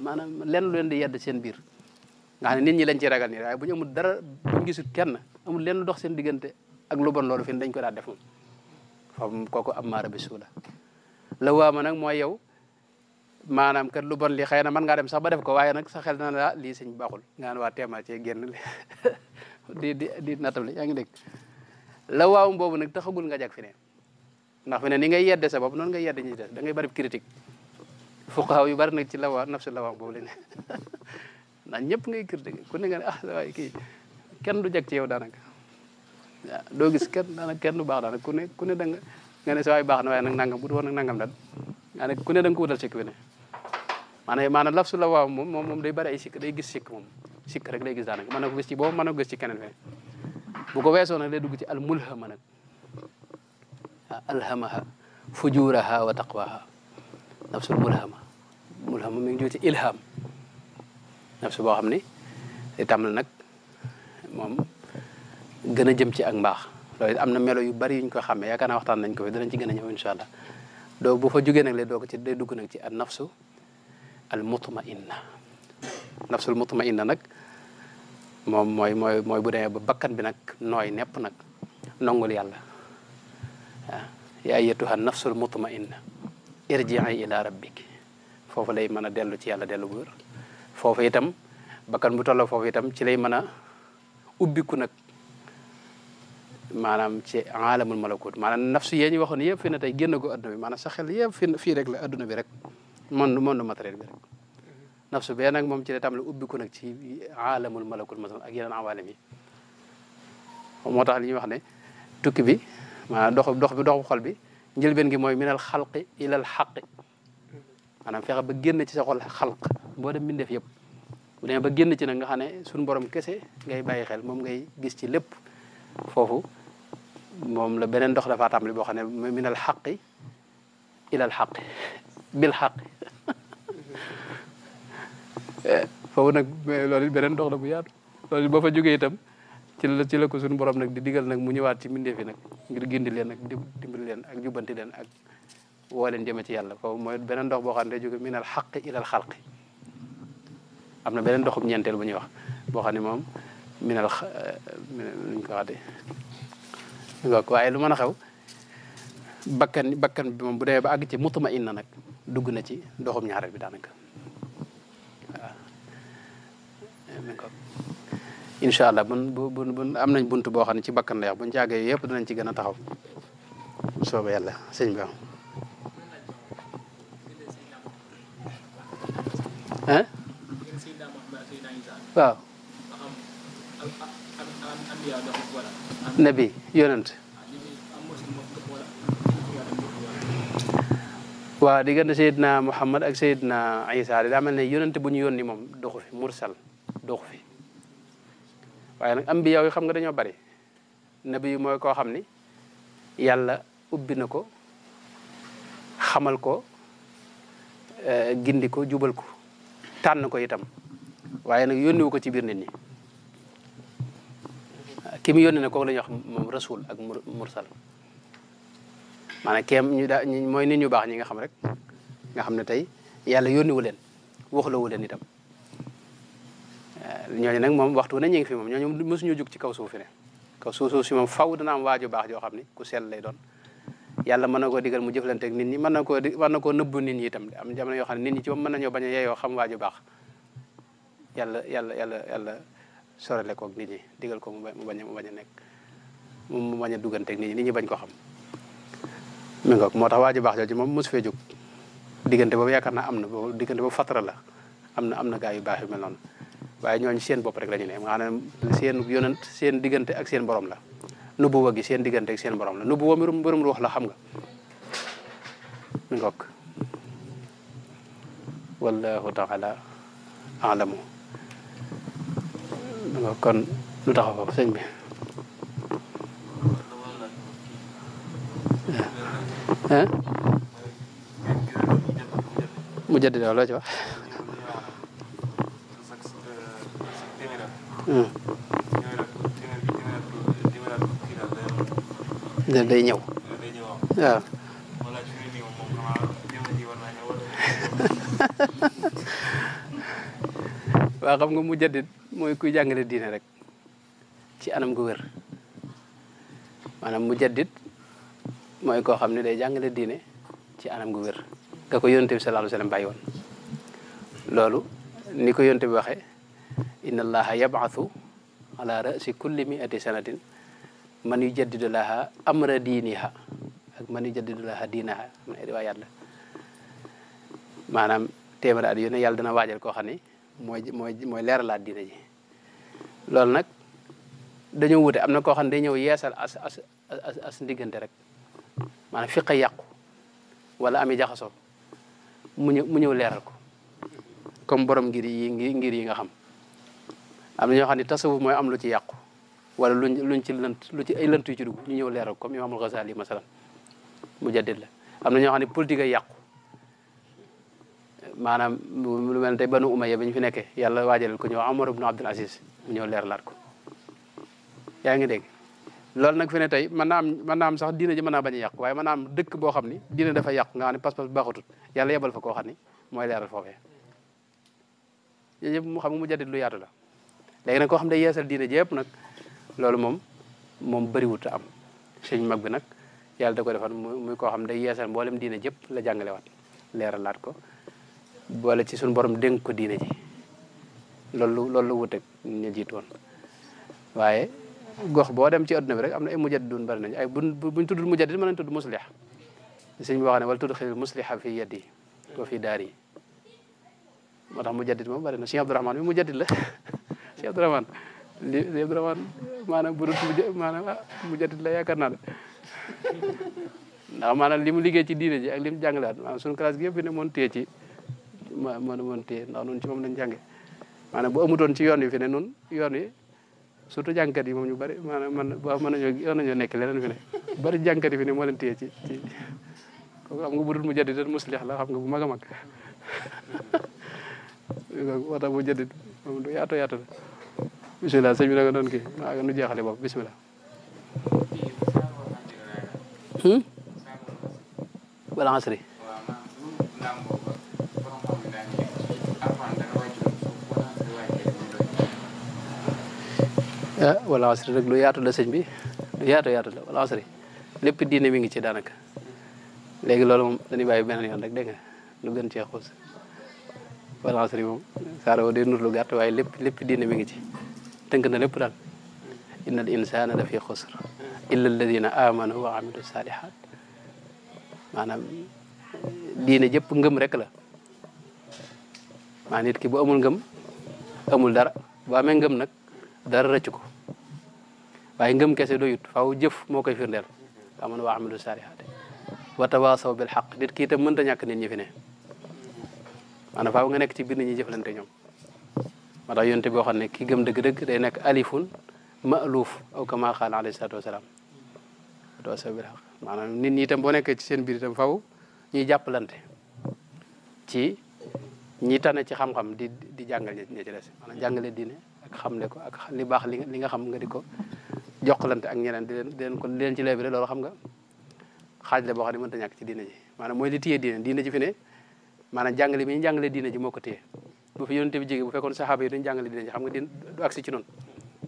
Speaker 2: maanaam lenn lu leen di yedd seen biir nga xam ne nit ñi lañ ci ragal nii waaye bu ñu amul dara buñ gisul kenn amul lenn lu dox seen diggante ak lu bon loolu fi ne dañ ko daal def moom foofu kooku am maara bi suula la waama nag mooy yow maanaam kat lu bon li xëy na mën ngaa dem sax ba def ko waaye nag sa xel na la lii sëñ baaxul nga naan waa teema cee génn di nattab li yaa ngi dégg la waawum boobu nag taxagul nga jag fi ne ndax fi ne ni ngay yedde sa bopp noonu ngay yedde ñi des da ngay bari critique fuqaha yu bari nag ci lawa nafsu lawaam boobu la ne ndax ñëpp ngay critique ku ne nga ne waaye kii kenn du jag ci yow daanaka waaw doo gis kenn du baax daanaka ku ne da nga ne sa waay baax na waaye nag nangam bu du woon nag nangam daal nga ne ku ne da nga ko wutal sikk bi ne maanaam lafsu la waaw moom day bari ay sikk day gis sikk moom sikk rek lay gis daanaka mën na ko gis ci boobu mën na ko gis ci keneen fene bu ko weesoo nag lay dugg ci al mulhama nag alhamaha fujuraha wa taqwaha nafsul mulhama mi ngi jóge ci ilham nafsu boo xam ni day tàmbal nag moom gën a jëm ci ak mbaax loolu am na melo yu bari yuñ ko xàmmee yaakaar naa waxtaan nañ ko fi danañ ci gën a ñëw incha allah doo bu fa jógee nag lay doog ci day dugg nag ci an nafsu al mutmainna nafsul mutmainna nag moom mooy bu demee ba bakkan bi nag nooy nepp nag nongul yàlla waaw yaa ayyatuha nafsul mutmainna irji'i ila rabbiki foofu lay mën a dellu ci yàlla dellu bu wér foofu itam bakkan bu tolloo foofu itam ci lay mën a ubbiku nag maanaam ci aalamul malakut maanaam nafsu yee ñu waxoon yëpp fi ne tey génn ko adduna bi maanaam sa xel yëpp fii rek la adduna bi rek monde matériel bi rek nafsu bee nag moom ci la tam la ubbiku nag ci aalamul malakut masalan ak yeneen awaalim yi moo tax li ñuy wax ne tukki bi maanaam doxu xol bi njëlbeen gi mooy minal xalqi ilal xaqi maanaam fexe ba génn ci sa xol xalq boo dem mbindeef yëpp bu demee ba génn ci nag nga xam ne suñu borom kese ngay bàyyi xel moom ngay gis ci lépp foofu moom la beneen dox dafa tàmbali boo xam ne minal xaqi ilal xaqi bil xaqi foofu nag loolu beneen dox la bu yaatu loolu boo fa jógee itam ci la ko suñu borom nag di digal nag mu ñëwaat ci mbindeef yi nag ngir gindi leen ak dimbali leen ak jubbanti leen ak woo leen jëme ci yàlla foofu mooy beneen dox boo xam ne day jóge minal xaqi ilal xalqi am na beneen doxum ñeenteel bu ñuy wax boo xam ne moom luñ ko waxee waaye lu mën a xew bakkan bi moom bu demee ba àgg ci mutmainna nag dugg na ci doxum ñaareel bi daanaka waaw incha allah bu am nañ bunt boo xam ne ci bakkan la wax buñ ci àggee yëpp danañ ci gën a taxaw sooba yàlla sëñ bi am waaw nabi yonent waaw diggante Seydina Muhammad ak Seydina Isa daa mel ne yonent bu ñu yónni moom doxu fi mursal doxu fi waaye nag ambiya yi xam nga dañoo bari nabi yi mooy koo xam ni yàlla ubbi na ko xamal ko gindi ko jubal ko tànn ko itam waaye nag yónniwu ko ci biir nit ñi ki mu yónni ne kooku la ñuy wax moom rasul ak mursal maanaam keem mooy nit ñu baax ñi nga xam rek nga xam ne tey yàlla yónniwu leen waxlawu leen itam ñooñu nag moom waxtu na ñu ngi fi moom ñooñu mësuñu jóg ci kaw suuf fi ne kaw suuf si moom faw dana am waaju baax joo xam ni ku sell lay doon yàlla mën na koo digal mu jëflante ak nit ñi mën na koo nëbbu nit ñi itam am jamono yoo xam ne nit ñi ci moom mën nañoo bañ a yeeyoo xam waaju baax yàlla sorale koog nit ñi digal ko mu bañ a nekk mu bañ a duggante ak nit ñi bañ ko xam mi ngoog moo tax waaju baax jooju moom mosu fee jóg diggante boobu yaakaar naa am na boobu diggante boobu fatara la am na gaa yu baax yu mel noonu waaye ñooñu seen bopp rek la ñu ne maanaam seen yonent seen diggante ak seen borom la nubuwa gi seen diggante ak seen borom la nubuwa mbirum ruux la xam nga mi ngoog wallahu taala alamu kon lu taxaw foofu sëñ bi ah mu jaddi daal loo ci wax day ñëw waaw waaw xam nga mu jaddit mooy kuy jàngale diine rek ci anam gu wér maanaam mu jaddit mooy koo xam ne day jàngale diine ci anam gu wér nga ko yonent bi sallallahu alayhi wa sallam bàyyi woon loolu ni ko yonent bi waxee inna allaha yab'athu ala ra'si kulli mi'ati sanatin man yujaddidu laha amra diiniha ak man yujaddidu laha diinaha man ay riwaayaat la maanaam téeméeri at yu ne yàlla dana waajal koo xam ne mooy leeralaat diine ji loolu nag dañoo wute am na koo xam ne day ñëw yeesal as ndiggante rek maanaam fiqa yàqu wala ami jaxasoo mu ñëw leeral ko comme borom ngir yi nga xam am na ñoo xam ne tasawuf mooy am lu ci yàqu wala luñ ci lënt lu ci ay lënt yu ci dugg ñu ñëw leeral ko comme Imaamul Ghazali masalan mujaddid la am na ñoo xam ne politique ay yàqu maanaam lu mel ne tey Banu Umayya bi ñu fi nekkee yàlla waajalal ko ñëw Umar ibn Abdul Aziz mu ñëw leeralaat ko yaa ngi dégg loolu nag fi ne tey mën naa am sax diine ji mën naa bañ a yàqu waaye mën naa am dëkk boo xam ni diine dafa yàqu nga xam ne pas-pas baaxatut yàlla yebal fa koo xam ni mooy leeral foofee yooyu yëpp mu xam nga mu jaddit lu yaatu la léegi nag koo xam ne yeesal diine ji yëpp nag loolu moom bëriwut a am sëñ mag bi nag yàlla da ko defal muy koo xam ne day yeesal mboolem diine jëpp la jàngalewaat leeralaat ko boole ci suñu borom dénk ko diine ji loolu la wuteeg ñu jiitu woon waaye gox boo dem ci adduna bi rek am na ay mujaddidun bari nañu ay buñ tuddul mujaddid mën nañ tudd muslih sëñ bi wax ne wala tudd xil musliha fi yadi wa fi daari moo tax mujaddid moom bari na Cheikh Abdourahmane bi mujaddid la Cheikh Abdourahmane maanaam bu dul mujaddid la yaakaar naa ndax maanaam li mu liggéey ci diine ji ak li mu jàngalaat maanaam suñu classe gi yëpp fi ne moon téye ci moon téye ndax noonu ci moom lañ jànge maanaam bu amutoon ci yoon wi fi ne noonu yoon wi surtout jàngkat yi moom ñu bari maanaam mën nañoo nekk leneen fi ne bari jàngkat yi fi ne moo leen téye ci kooku xam nga bu dul mujaddid muslih la xam nga bu mag a mag moo tax mujaddid moom du yaatu la bisimilah sëñ bi da nga doon kii waaw nu jeexale boobu bisimilah wala asri wala asri rek lu yaatu la sëñ bi lu yaatu la wala asri lépp diine mi ngi ci daanaka léegi loolu moom dañuy bàyyi beneen yoon rek dégg nga lu gën cee xuus wala asri moom saaro day nur lu gàtt waaye lépp diine mi ngi ci tënk na lépp daal inna al insana la fi xusr illa alladina amanu wa amilu salihat maanaam diine jëpp ngëm rek la maa nit ki bu amul ngëm amul dara bu amee ngëm nag dara rëcc ko waaye ngëm kese doyut faaw jëf moo koy firndeel amanu wa amilu salihat wa tawasaw bil haqq nit ki itam mënta ñàkk nit ñi fi ne maanaam faaw nga nekk ci biir nit ñi jëflante ñoom moo tax yonte boo xam ne ki gëm dëgg-dëgg day nekk alifun ma'luuf aw kama qaala alayhi salaatu wasalaam tawasaw bil haqq maanaam nit ñi itam boo nekkee ci seen biir itam faaw ñuy jàppalante ci ñi tane ci xam-xam di jàngal ñi ci des maanaam jàngale diine ak xamle ko ak li baax li nga xam nga di ko jokkalante ak ñeneen di leen ci leebire loolu xam nga xaaj la boo xam ne mënta ñàkk ci diine ji maanaam mooy li téye diine ji fi ne maanaam jàngale bi ñu jàngale diine ji moo ko téye bu fi yonente bi jógee bu fekkoon saxaaba yi duñ jàngale diine ji xam nga du agsi ci noonu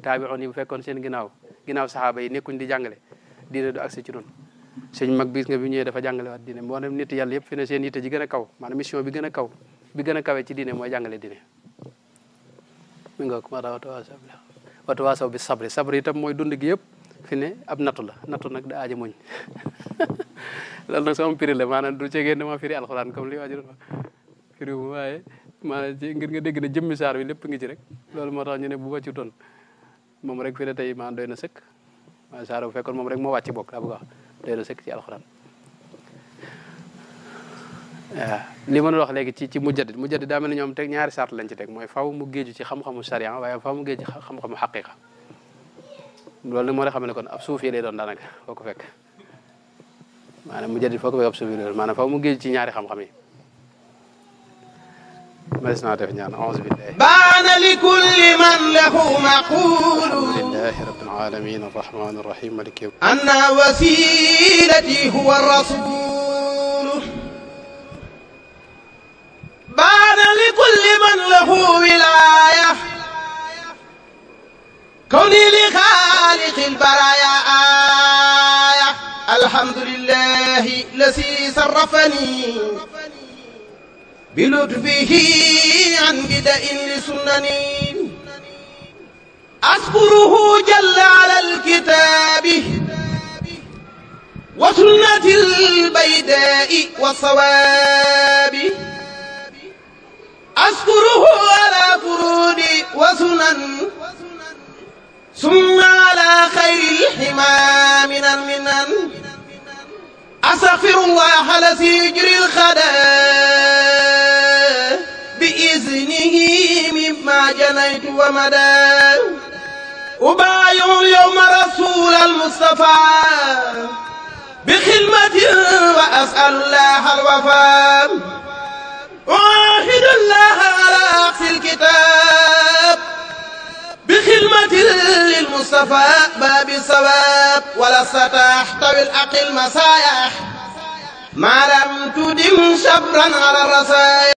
Speaker 2: taabi'oon yi bu fekkoon seen ginnaaw saxaaba yi nekkuñ di jàngale diine du agsi ci noonu sëñ mag bis nga bi ñëwee dafa jàngale waat diine moo dem nit yàlla yëpp fi ne seen yitte ji gën a kaw maanaam mission bi gën a kawe ci diine mooy jàngale diine mi nga ko ma watu waasaw bi sabri itam mooy dund gi yëpp fi ne ab nattu la nattu nag da aaja muñ loolu nag sama firi la maanaam du cegee dama firi alxuraan comme li waa ji doon wax firi bu waaye maanaam ci ngir nga dégg ne jëmmi saar wi lépp ngi ci rek loolu moo tax ñu ne bu wàccu toon moom rek fi ne tey maanaam doy na sëkk maanaam saar bu fekkoon moom rek moo wàcc bokk daa bëgg wax doy na sëkk ci alxuraan waaw li ma doon wax léegi ci mujaddid daa mel ni ñoom teg ñaari sart lañ ci teg mooy faw mu géeju ci xam-xamu sharia waaye faw mu géeju ci xam-xamu xaqiqa loolu nag moo lay xam ne kon ab suufi lay doon daanaka foo ko fekk maanaam mujaddid foo ko fekk ab suufi lay doon maanaam faw mu géeju ci ñaari xam-xam yi mas naa def ñaan a'uuzu billahi
Speaker 3: baana li kulli man lahu maqulu
Speaker 2: alhamdulillahi rabbil alamin arrahmani arrahim maliki yawm
Speaker 3: anna wasilati huwa rasul baana li kulli man lahu wilaya kawni li xaaliqil baraya aya alhamdulillahi lasi sarrafani bilutfihi an bida'in li sunnani askuruhu jalla ala alkitabi wa sunnatil bayda'i wa sawabi أشكره على فروض وسنن ثم على خير الحمى من المنن أستغفر الله الذي يجري الخداء بإذنه مما جنيت ومدى أبايع اليوم رسول المصطفى بخدمة وأسأل الله الوفاء أعاهد الله على أقصى الكتاب بخدمة للمصطفى باب الصواب ولا ستحتوي العقل مسايح ما لم تدم شبرا على الرسائل